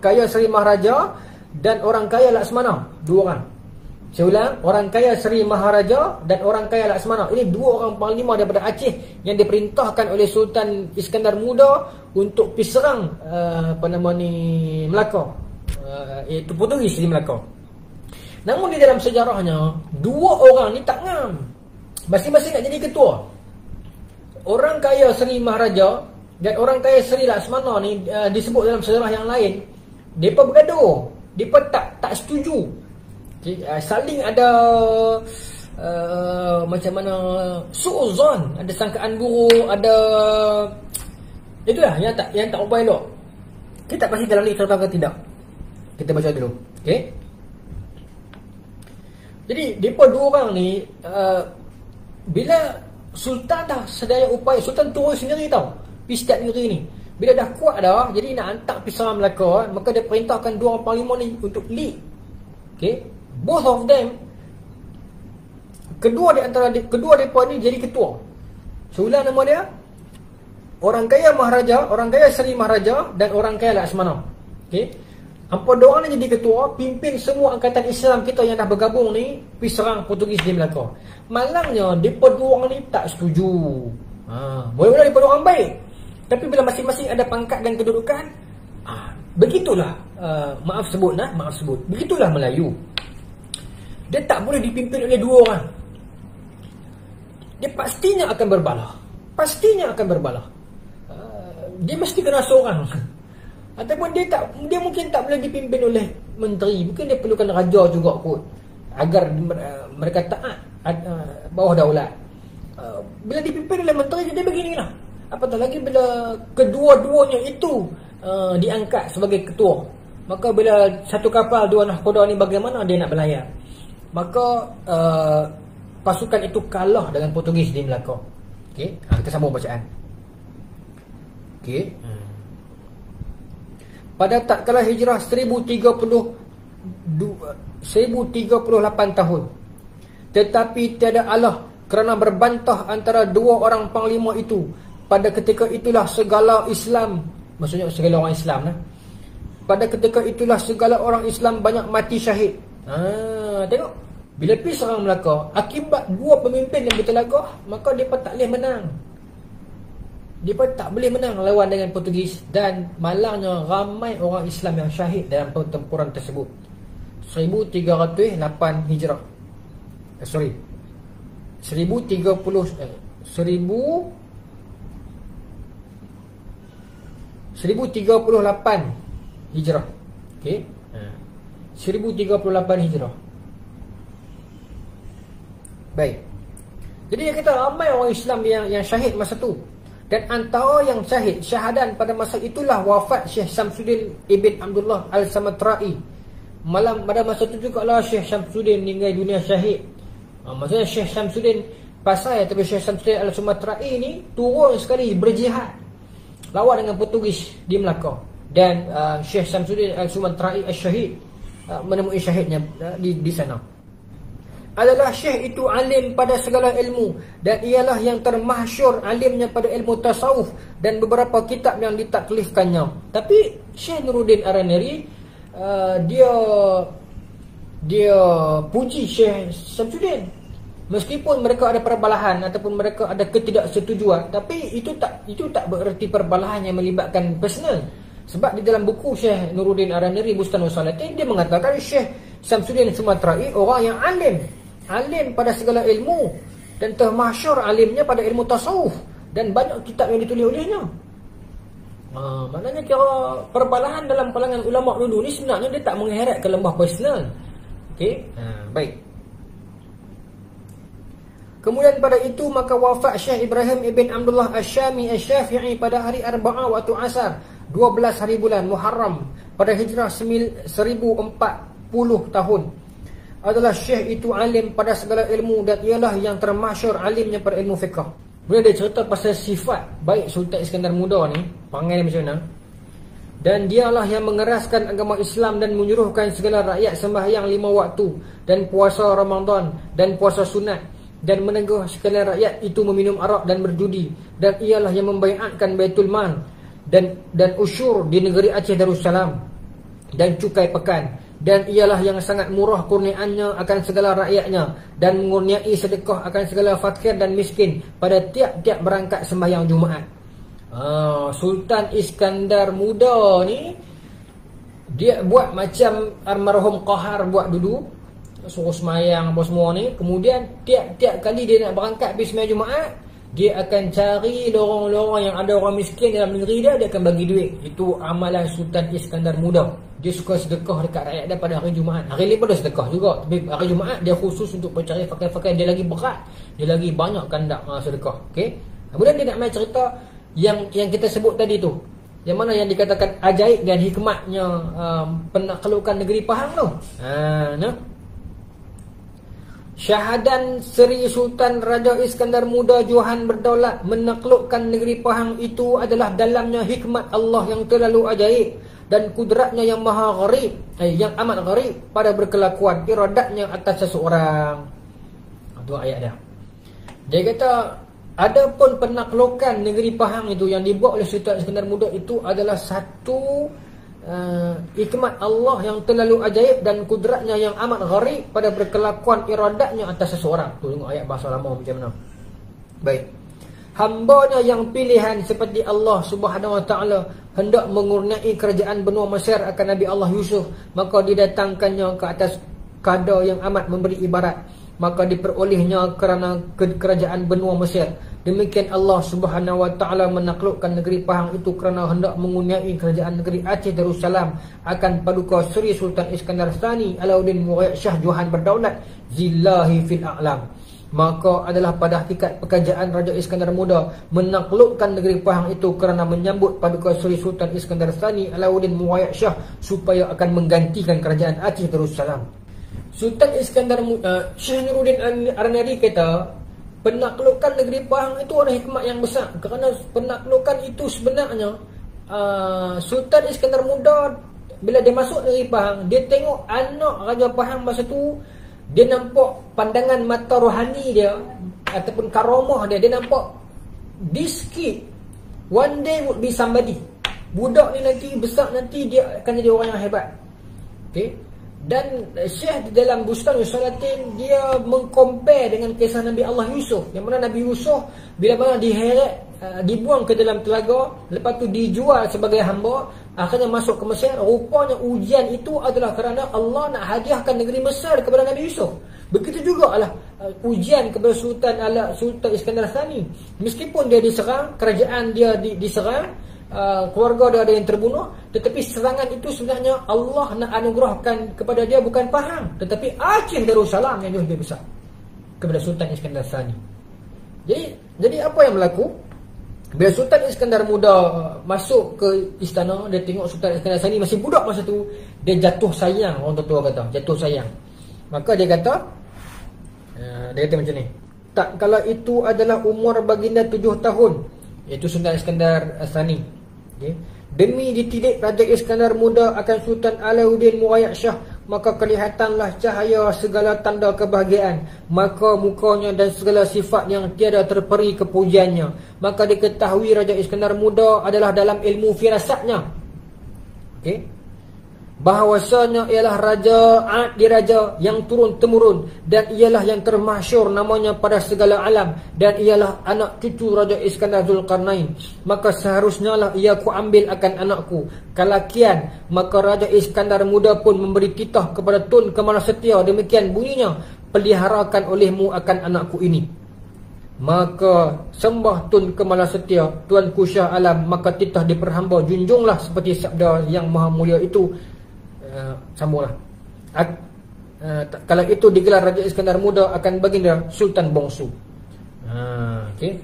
kaya Sri Maharaja dan orang kaya Laksmana. Dua orang. Saya ulang, orang kaya Sri Maharaja dan orang kaya Laksmana. Ini dua orang panglima daripada Aceh yang diperintahkan oleh Sultan Iskandar Muda untuk pergi serang Melaka, iaitu Portugis di Melaka. Namun di dalam sejarahnya, dua orang ni tak ngam. Masing-masing nak jadi ketua. Orang kaya Sri Maharaja dan orang kaya Sri Laksmana ni disebut dalam sejarah yang lain, mereka bergaduh. Mereka tak setuju. Okay, saling ada macam mana su'uzon, ada sangkaan buruk, ada itulah yang tak apa elok. Kita tak pasti dalam ni terang ke tidak. Kita baca dulu. Okey. Jadi mereka dua orang ni bila Sultan dah sedaya upaya, Sultan turun sendiri tau, pergi setiap negeri ni. Bila dah kuat dah, jadi nak hantar pergi serang Melaka, maka dia perintahkan dua orang panglima ni untuk lead. Okay, both of them, kedua mereka ni jadi ketua. Seulang nama dia, orang kaya Maharaja, orang kaya Sri Maharaja dan orang kaya Laksmana. Okay, hampa dua orang ni jadi ketua, pimpin semua angkatan Islam kita yang dah bergabung ni pergi serang Portugis di Melaka. Malangnya mereka dua orang ni tak setuju. Boleh-boleh mereka dua orang baik, tapi bila masing-masing ada pangkat dan kedudukan, begitulah maaf sebut, begitulah Melayu. Dia tak boleh dipimpin oleh dua orang. Dia pastinya akan berbalah. Dia mesti kena seorang. Ataupun dia mungkin tak boleh dipimpin oleh menteri. Mungkin dia perlukan raja juga kot, agar mereka taat bawah daulat. Bila dipimpin oleh menteri, dia beginilah. Apatah lagi bila kedua-duanya itu diangkat sebagai ketua. Maka bila satu kapal dua nahkoda ni, bagaimana dia nak berlayar? Maka pasukan itu kalah dengan Portugis di Melaka. Okey, kita sambung bacaan. Okey. Pada tatkala hijrah 1038 tahun. Tetapi tiada Allah kerana berbantah antara dua orang panglima itu. Pada ketika itulah segala Islam, maksudnya segala orang Islam lah. Pada ketika itulah segala orang Islam banyak mati syahid. Tengok, bila pergi serang Melaka, akibat dua pemimpin yang bertelagah, maka mereka tak boleh menang. Mereka tak boleh menang lawan dengan Portugis. Dan malangnya ramai orang Islam yang syahid dalam pertempuran tersebut. 1308 Hijrah. 1038 Hijrah. Okey. 1038 Hijrah. Baik. Jadi dia kata ramai orang Islam yang syahid masa tu. Dan antara yang syahid, syahadan pada masa itulah wafat Syekh Syamsuddin Ibn Abdullah Al-Samatra'i. Pada masa itu juga lah Syekh Syamsuddin meninggal dunia syahid. Maksudnya Syekh Syamsuddin Pasai ataupun Syekh Syamsuddin Al-Samatra'i ni turun sekali berjihad lawan dengan Portugis di Melaka. Dan Syekh Syamsuddin Al-Samatra'i Al-Syahid menemui syahidnya di sana. Adalah syekh itu alim pada segala ilmu, dan ialah yang termasyhur alimnya pada ilmu tasawuf dan beberapa kitab yang ditaklifkannya. Tapi Syekh Nuruddin Araneri dia puji Syekh Syamsuddin. Meskipun mereka ada perbalahan ataupun mereka ada ketidaksetujuan, tapi itu tak bererti perbalahan yang melibatkan personal. Sebab di dalam buku Syekh Nuruddin Araneri Bustanul Salatin, dia mengatakan Syekh Syamsuddin Samatra'i orang yang alim pada segala ilmu, dan termasyhur alimnya pada ilmu tasawuf, dan banyak kitab yang ditulis olehnya. Maknanya kira perbalahan dalam kalangan ulama dulu ni sebenarnya dia tak mengheret ke lembah personal. Okey, baik. Kemudian pada itu maka wafat Syekh Ibrahim Ibn Abdullah Asy-Syami Asy-Syafi'i pada hari Arba'ah waktu Asar 12 hari bulan Muharram pada hijrah 1040 tahun. Adalah syekh itu alim pada segala ilmu, dan ialah yang termasyhur alimnya pada ilmu fiqh. Bila dia cerita pasal sifat baik Sultan Iskandar Muda ni, panggil dia macam mana? Dan dialah yang mengeraskan agama Islam dan menyuruhkan segala rakyat sembahyang 5 waktu dan puasa Ramadan dan puasa sunat, dan menegur sekalian rakyat itu meminum arak dan berjudi. Dan ialah yang membaiatkan Baitul Mal dan usyur di negeri Aceh Darussalam dan cukai pekan. Dan ialah yang sangat murah kurniaannya akan segala rakyatnya, dan mengurniai sedekah akan segala fakir dan miskin pada tiap-tiap berangkat sembahyang Jumaat. Sultan Iskandar Muda ni dia buat macam almarhum Qahar buat dulu, suruh sembahyang apa semua ni. Kemudian tiap-tiap kali dia nak berangkat pergi sembahyang Jumaat, dia akan cari lorong-lorong yang ada orang miskin dalam negeri dia akan bagi duit. Itu amalan Sultan Iskandar Muda. Dia suka sedekah dekat rakyat dia pada hari Jumaat. Hari lain pun dia sedekah juga, tapi hari Jumaat dia khusus untuk mencari fakir-fakir. Dia lagi berat, dia lagi banyak kandak sedekah. Okey. Kemudian dia nak main cerita yang kita sebut tadi tu, yang mana yang dikatakan ajaib dan hikmatnya penaklukan negeri Pahang tu. Syahadan Seri Sultan Raja Iskandar Muda Johan berdaulat menaklukkan negeri Pahang itu adalah dalamnya hikmat Allah yang terlalu ajaib dan kudratnya yang maha gharib, yang amat gharib pada berkelakuan iradatnya atas seseorang. Itu ayat dia. Dia kata adapun penaklukan negeri Pahang itu yang dibuat oleh Sultan Iskandar Muda itu adalah satu hikmat Allah yang terlalu ajaib dan kudratnya yang amat gharib pada berkelakuan iradatnya atas seseorang. Tu tengok ayat bahasa lama macam mana. Baik. hambanya yang pilihan seperti Allah Subhanahu wa taala hendak mengurniai kerajaan benua Mesir akan Nabi Allah Yusuf, maka didatangkannya ke atas kadar yang amat memberi ibarat, maka diperolehnya kerana kerajaan benua Mesir. Demikian Allah Subhanahu wa taala menaklukkan negeri Pahang itu kerana hendak mengurniai kerajaan negeri Aceh Darussalam akan paduka Seri Sultan Iskandar Tsani Alauddin Muayyad Shah Johan Berdaulat Zillahi fil A'lam. Maka adalah pada hakikat pekerjaan Raja Iskandar Muda menaklukkan negeri Pahang itu kerana menyambut paduka Seri Sultan Iskandar Tsani Alauddin Muayyad Shah supaya akan menggantikan kerajaan Aceh Darussalam. Sultan Iskandar Muda, Syekh Nuruddin Arnari kata, penaklukan negeri Pahang itu ada hikmat yang besar. Kerana penaklukan itu sebenarnya Sultan Iskandar Muda bila dia masuk negeri Pahang, dia tengok anak Raja Pahang masa tu, dia nampak pandangan mata rohani dia ataupun karamah dia, dia nampak this kid one day would be somebody. Budak ni nanti besar, nanti dia akan jadi orang yang hebat. Okay? Dan Syekh di dalam Bustan Salatin dia mengcompare dengan kisah Nabi Allah Yusuf, yang mana Nabi Yusuf bila mana diheret, dibuang ke dalam telaga, lepas tu dijual sebagai hamba, akhirnya masuk ke Mesir. Rupanya ujian itu adalah kerana Allah nak hadiahkan negeri Mesir kepada Nabi Yusuf. Begitu juga lah ujian kepada Sultan Iskandar Tsani. Meskipun dia diserang, kerajaan dia diserang, keluarga dia ada yang terbunuh, tetapi serangan itu sebenarnya Allah nak anugerahkan kepada dia bukan Pahang, tetapi Aceh Darussalam yang lebih besar kepada Sultan Iskandar Tsani. Jadi apa yang berlaku? Bila Sultan Iskandar Muda masuk ke istana, dia tengok Sultan Iskandar Tsani masih budak masa tu, dia jatuh sayang, orang tua kata, jatuh sayang. Maka dia kata macam ni, tak kala itu adalah umur baginda 7 tahun, iaitu Sultan Iskandar Tsani. Okay. Demi ditidik Raja Iskandar Muda akan Sultan Alauddin Muayyad Shah, maka kelihatanlah cahaya segala tanda kebahagiaan, maka mukanya dan segala sifat yang tiada terperi kepujiannya. Maka diketahui Raja Iskandar Muda adalah dalam ilmu firasatnya, okay, bahawasanya ialah raja diraja yang turun-temurun, dan ialah yang termasyhur namanya pada segala alam, dan ialah anak cucu Raja Iskandar Zulkarnain. Maka seharusnya lah ia ku ambil akan anakku kalakian. Maka Raja Iskandar Muda pun memberi titah kepada Tun Kemalasetia, demikian bunyinya, peliharakan olehmu akan anakku ini. Maka sembah Tun Kemalasetia Tuanku Syah Alam, maka titah diperhamba junjunglah seperti sabda yang maha mulia itu. Sambunglah. Kalau itu digelar Raja Iskandar Muda akan baginda Sultan Bongsu. Okay.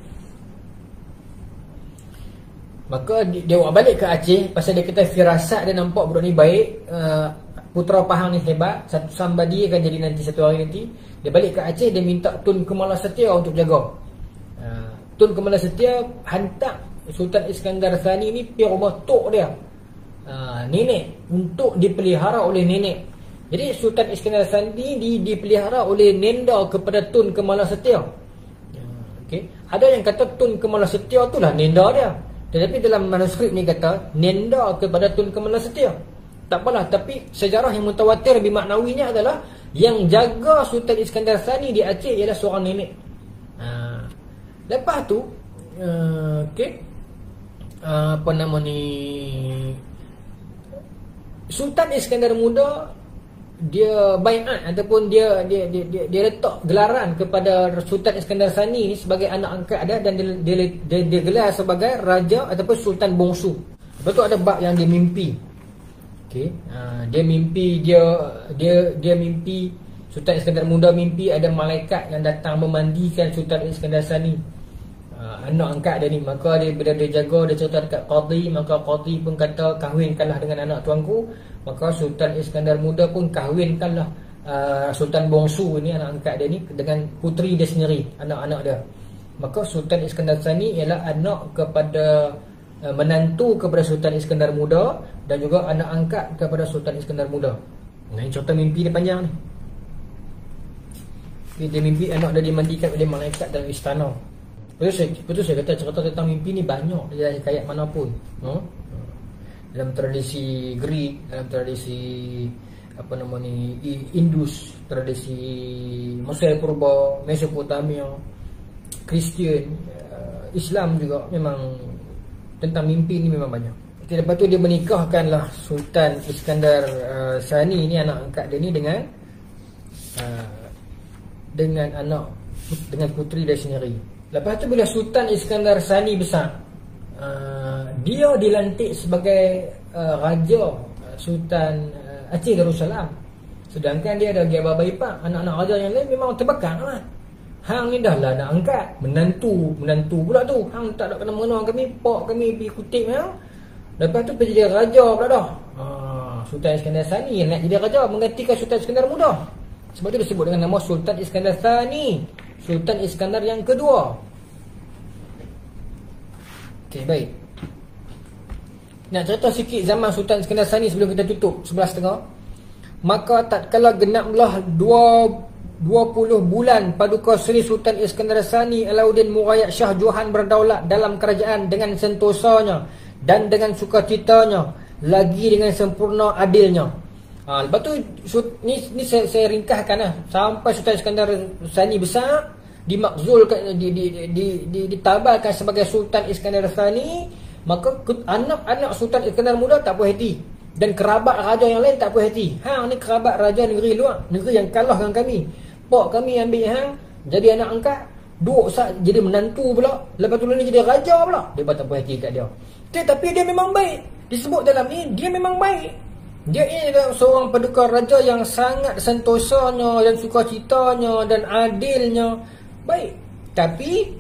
Maka dia bawa balik ke Aceh, pasal dia kata firasat dia nampak budak ni baik, putera Pahang ni hebat, satu somebody akan jadi nanti satu hari nanti. Dia balik ke Aceh, dia minta Tun Kemalasetia untuk jaga. Tun Kemalasetia hantar Sultan Iskandar Tsani ni pergi rumah tok dia, nenek, untuk dipelihara oleh nenek. Jadi Sultan Iskandar Tsani dipelihara oleh nenda kepada Tun Kemalasetia. Okay. Ada yang kata Tun Kemalasetia itulah nenda dia, tetapi dalam manuskrip ni kata nenda kepada Tun Kemalasetia. Tak apalah, tapi sejarah yang mutawatir bimaknawinya adalah yang jaga Sultan Iskandar Tsani di Aceh ialah seorang nenek. Lepas tu okay, apa nama ni, Sultan Iskandar Muda dia baiat ataupun dia letak gelaran kepada Sultan Iskandar Tsani ni sebagai anak angkat dia, dan dia gelar sebagai raja ataupun Sultan Bongsu. Lepas tu ada bab yang dia mimpi. Okey, dia mimpi dia mimpi Sultan Iskandar Muda mimpi ada malaikat yang datang memandikan Sultan Iskandar Tsani, anak angkat dia ni. Maka bila dia jaga, dia cerita dekat qadi, maka qadi pun kata kahwinkanlah dengan anak tuanku. Maka Sultan Iskandar Muda pun kahwinkanlah Sultan Bongsu ni, anak angkat dia ni, dengan puteri dia sendiri, anak-anak dia. Maka Sultan Iskandar Tsani ialah anak kepada menantu kepada Sultan Iskandar Muda, dan juga anak angkat kepada Sultan Iskandar Muda. Nah, ini contoh mimpi dia panjang ni. Dia mimpi anak dia dimandikan oleh malaikat dalam istana. Betul saya kata cerita tentang mimpi ni banyak dalam hikayat manapun, dalam tradisi Greek, dalam tradisi apa nama ni, Indus, tradisi Mesir Purba, Mesopotamia, Kristian, Islam juga memang tentang mimpi ni memang banyak. Lepas tu dia menikahkanlah Sultan Iskandar Sani ni, anak angkat dia ni dengan puteri dia sendiri. Lepas tu bila Sultan Iskandar Sani besar, dia dilantik sebagai raja Sultan Aceh Darussalam. Sedangkan dia ada bapa ipar, anak-anak raja yang lain memang terbakar lah. Hang ni dah lah nak angkat menantu pula tu. Hang tak ada kena mengena kami, pak kami pergi kutip hang. Lepas tu pergi jadi raja pula dah. Sultan Iskandar Sani yang nak jadi raja menggantikan Sultan Iskandar Muda. Sebab tu disebut dengan nama Sultan Iskandar Sani, Sultan Iskandar yang kedua. Okey, baik. Nak cerita sikit zaman Sultan Iskandar Sani sebelum kita tutup 11.30. Maka tatkala genaplah 20 bulan Paduka Seri Sultan Iskandar Sani Alauddin Mughayyad Shah Johan berdaulat dalam kerajaan dengan sentosanya dan dengan sukacitanya, lagi dengan sempurna adilnya. Lepas tu ni saya ringkaskan lah. Sampai Sultan Iskandar Sani besar, dimakzulkan, ditabalkan sebagai Sultan Iskandar Sani, maka anak-anak Sultan Iskandar Muda tak puas hati, dan kerabat raja yang lain tak puas hati. Hang ni kerabat raja negeri luar, negeri yang kalahkan kami. Pak kami ambil hang jadi anak angkat, duduk jadi menantu pula, lepas tu ni jadi raja pula. Dia tak puas hati kat dia. Tapi dia memang baik. Disebut dalam ni dia memang baik. Dia ini adalah seorang paduka raja yang sangat sentosanya dan sukacitanya dan adilnya. Baik. Tapi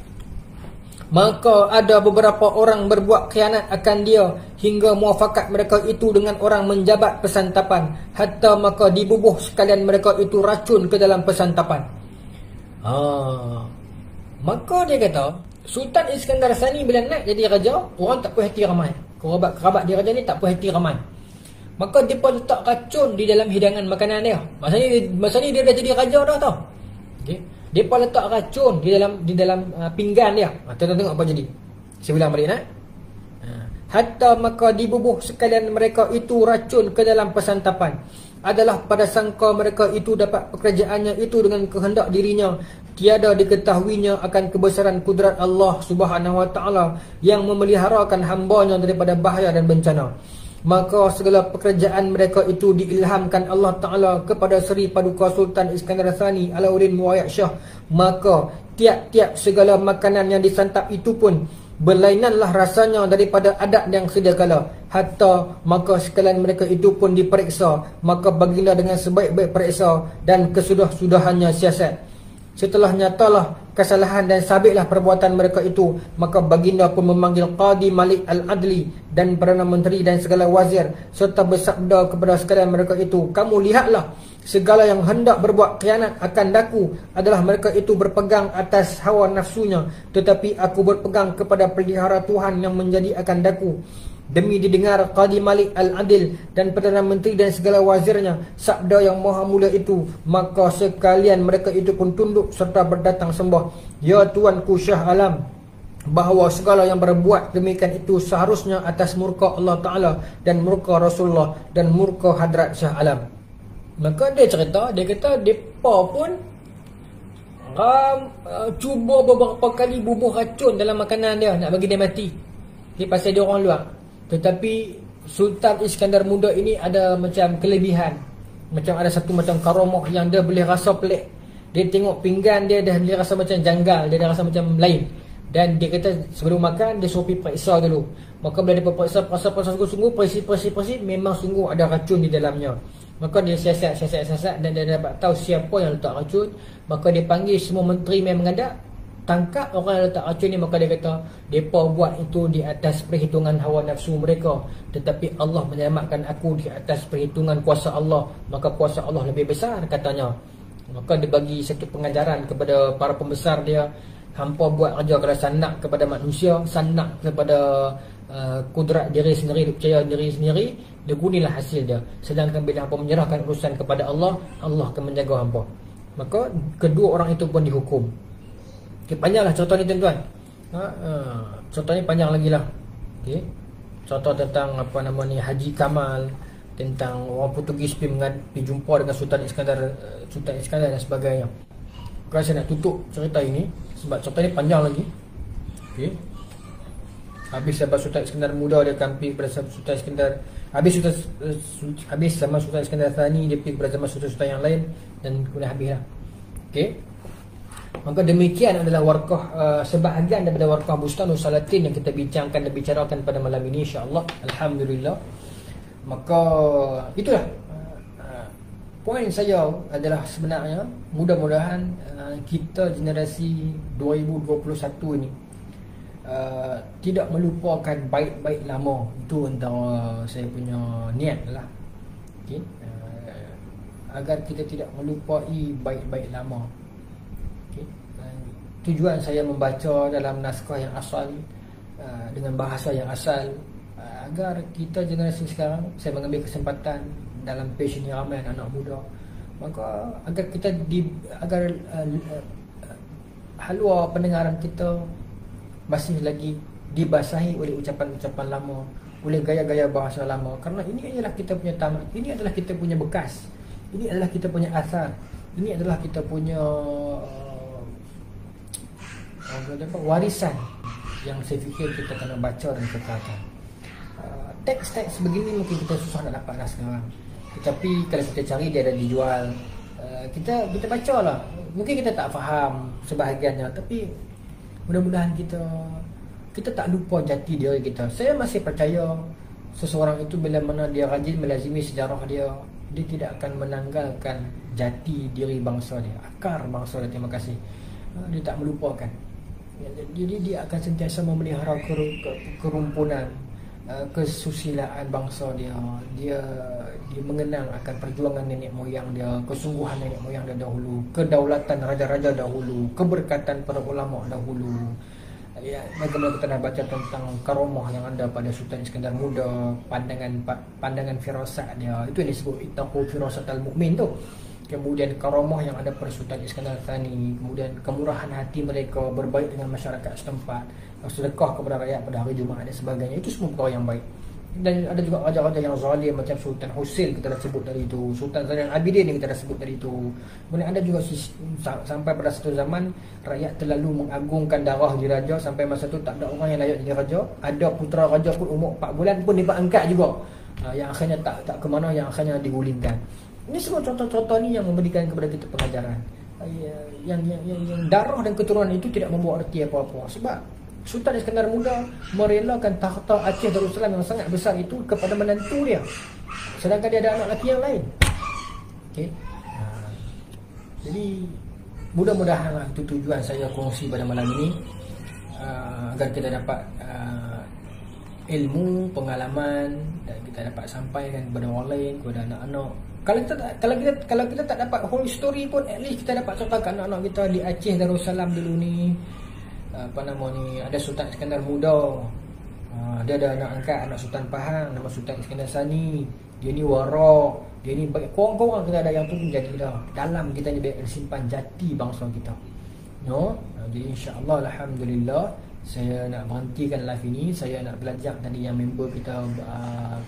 maka ada beberapa orang berbuat khianat akan dia, hingga muafakat mereka itu dengan orang menjabat pesantapan, hatta maka dibubuh sekalian mereka itu racun ke dalam pesantapan. Maka dia kata Sultan Iskandar Sani bila nak jadi raja, orang tak puas hati ramai. Kerabat dia raja ni tak puas hati ramai. Maka dia pun letak racun di dalam hidangan makanan dia. Maksudnya dia dah jadi raja dah tau. Okey. Dia pun letak racun di dalam pinggan dia. Tengok apa jadi. Saya ulang balik nak. Hatta maka dibubuh sekalian mereka itu racun ke dalam pesantapan. Adalah pada sangka mereka itu dapat pekerjaannya itu dengan kehendak dirinya, tiada diketahuinya akan kebesaran kudrat Allah Subhanahu Wa Taala yang memeliharakan hambanya daripada bahaya dan bencana. Maka segala pekerjaan mereka itu diilhamkan Allah Ta'ala kepada Seri Paduka Sultan Iskandar Sani Alauddin Mughayyad Shah. Maka tiap-tiap segala makanan yang disantap itu pun berlainanlah rasanya daripada adat yang sedia kala. Hatta maka sekalian mereka itu pun diperiksa, maka baginda dengan sebaik-baik periksa dan kesudah-sudahannya siasat. Setelah nyatalah kesalahan dan sabitlah perbuatan mereka itu, maka baginda pun memanggil Qadi Malik Al-Adli dan Perdana Menteri dan segala wazir, serta bersabda kepada sekalian mereka itu, kamu lihatlah, segala yang hendak berbuat khianat akan daku adalah mereka itu berpegang atas hawa nafsunya, tetapi aku berpegang kepada pelihara Tuhan yang menjadi akan daku. Demi didengar Qadi Malik Al-Adil dan Perdana Menteri dan segala wazirnya sabda yang maha mulia itu, maka sekalian mereka itu pun tunduk serta berdatang sembah, ya Tuanku Syah Alam, bahawa segala yang berbuat demikian itu seharusnya atas murka Allah Ta'ala dan murka Rasulullah dan murka Hadrat Syah Alam. Maka dia cerita, dia kata mereka pun cuba beberapa kali bubuh racun dalam makanan dia nak bagi dia mati. Dia pasal dia orang luar. Tetapi Sultan Iskandar Muda ini ada macam kelebihan, macam ada satu macam karamah yang dia boleh rasa pelik. Dia tengok pinggan dia dah dia rasa macam janggal, dia dah rasa macam lain. Dan dia kata sebelum makan dia suruh pergi periksa dulu. Maka bila dia periksa sungguh-sungguh, persi memang sungguh ada racun di dalamnya. Maka dia siasat dan dia dapat tahu siapa yang letak racun. Maka dia panggil semua menteri yang mengadap, tangkap orang yang letak racun ni. Maka dia kata mereka buat itu di atas perhitungan hawa nafsu mereka, tetapi Allah menyelamatkan aku di atas perhitungan kuasa Allah, maka kuasa Allah lebih besar, katanya. Maka dia bagi satu pengajaran kepada para pembesar dia, hampa buat kerja kalau sanak kepada manusia, sanak kepada kudrat diri sendiri, percaya diri sendiri, dia gunilah hasil dia. Sedangkan bila hampa menyerahkan urusan kepada Allah, Allah akan menjaga hampa. Maka kedua orang itu pun dihukum. Okay, panjanglah cerita ni tuan-tuan. Cerita ni panjang lagi lah. Okay. Cerita tentang apa nama ni, Haji Kamal, tentang orang Portugis pergi jumpa dengan Sultan Iskandar dan sebagainya. Kalau saya nak tutup cerita ini sebab cerita ni panjang lagi. Okey. Habis sama Sultan Iskandar Muda dia akan pergi kepada Sultan Iskandar. Habis sama Sultan Iskandar Thani dia pergi kepada zaman sultan-sultan yang lain dan kemudian habislah. Okey. Maka demikian adalah warqah sebahagian daripada warqah Bustanul Salatin yang kita bincangkan dan bicarakan pada malam ini, insya-Allah. Alhamdulillah. Maka itulah poin saya adalah sebenarnya mudah-mudahan kita generasi 2021 ini tidak melupakan baik-baik lama. Itu antara saya punya niat lah. Okay? Agar kita tidak melupai baik-baik lama. Okay? Tujuan saya membaca dalam naskah yang asal dengan bahasa yang asal, agar kita generasi sekarang, saya mengambil kesempatan dalam page ini ramai anak muda, maka agar kita agar halua pendengaran kita masih lagi dibasahi oleh ucapan-ucapan lama, oleh gaya-gaya bahasa lama. Kerana ini adalah kita punya tamat, ini adalah kita punya bekas, ini adalah kita punya asar, ini adalah kita punya warisan yang saya fikir kita kena baca dan kekalkan. Teks-teks begini mungkin kita susah nak dapat dah sekarang, tetapi kalau kita cari dia ada dijual. Kita baca lah. Mungkin kita tak faham sebahagiannya, tapi mudah-mudahan kita tak lupa jati diri kita. Saya masih percaya seseorang itu bila mana dia rajin melazimi sejarah dia tidak akan menanggalkan jati diri bangsa dia, akar bangsa dia. Terima kasih. Dia tak melupakan. Jadi dia akan sentiasa memelihara kerumpunan, kesusilaan bangsa dia. Dia mengenang akan perjuangan nenek moyang dia, kesungguhan nenek moyang dia dahulu, kedaulatan raja-raja dahulu, keberkatan para ulama dahulu. Ya, bagaimana kita nak baca tentang karamah yang ada pada Sultan Iskandar Muda, pandangan firasat dia, itu yang disebut ittaqu firasatal mukmin tu. Kemudian karamah yang ada pada Sultan Iskandar Thani, kemudian kemurahan hati mereka berbaik dengan masyarakat setempat, sedekah kepada rakyat pada hari Jumaat dan sebagainya. Itu semua perkara yang baik. Dan ada juga raja-raja yang zalim macam Sultan Husain kita dah sebut tadi itu, Sultan Zainal Abidin yang kita dah sebut tadi itu. Kemudian ada juga sampai pada satu zaman rakyat terlalu mengagungkan darah diraja sampai masa tu tak ada orang yang layak jadi raja. Ada putera raja pun umur 4 bulan pun diangkat juga, yang akhirnya tak ke mana, yang akhirnya digulingkan. Ini semua contoh-contoh ni yang memberikan kepada kita pengajaran. Yang darah dan keturunan itu tidak membawa arti apa-apa. Sebab Sultan Iskandar Muda merelakan takhta Aceh Darussalam yang sangat besar itu kepada menantu dia, sedangkan dia ada anak lelaki yang lain. Okay? Jadi mudah-mudahan itu tujuan saya kongsi pada malam ini, agar kita dapat ilmu, pengalaman, dan kita dapat sampaikan kepada orang lain, kepada anak-anak. Kalau kita tak dapat whole story pun, at least kita dapat contohkan anak-anak kita di Aceh Darussalam dulu ni. Ada Sultan Iskandar Muda, dia ada anak angkat, anak Sultan Pahang nama Sultan Iskandar Sani. Dia ni warak, dia ni baik. Korang-korang kita ada yang tu pun jadi dah dalam kita ni, biar simpan jati bangsa kita. Jadi insya-Allah, alhamdulillah, saya nak berhentikan live ini. Saya nak belajar tadi yang member kita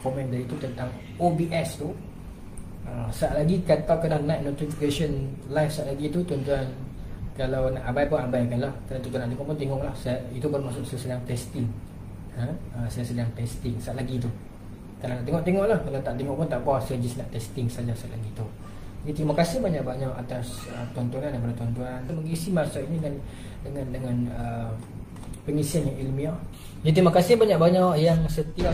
komen dari itu tentang OBS tu. Saat lagi kata kena naik notification live saat lagi tu, tuan-tuan. Kalau nak abai pun abaikan lah. Kalau tuan nak tengok pun tengok lah. Itu bermaksud saya sedang testing. Saya sedang testing saat lagi tu. Kalau nak tengok lah. Kalau tak tengok pun tak apa. Saya just nak testing saja saat lagi tu. Jadi terima kasih banyak-banyak atas tontonan daripada tuan-tuan. Kita mengisi masa ini dengan pengisian yang ilmiah. Jadi terima kasih banyak-banyak yang setia.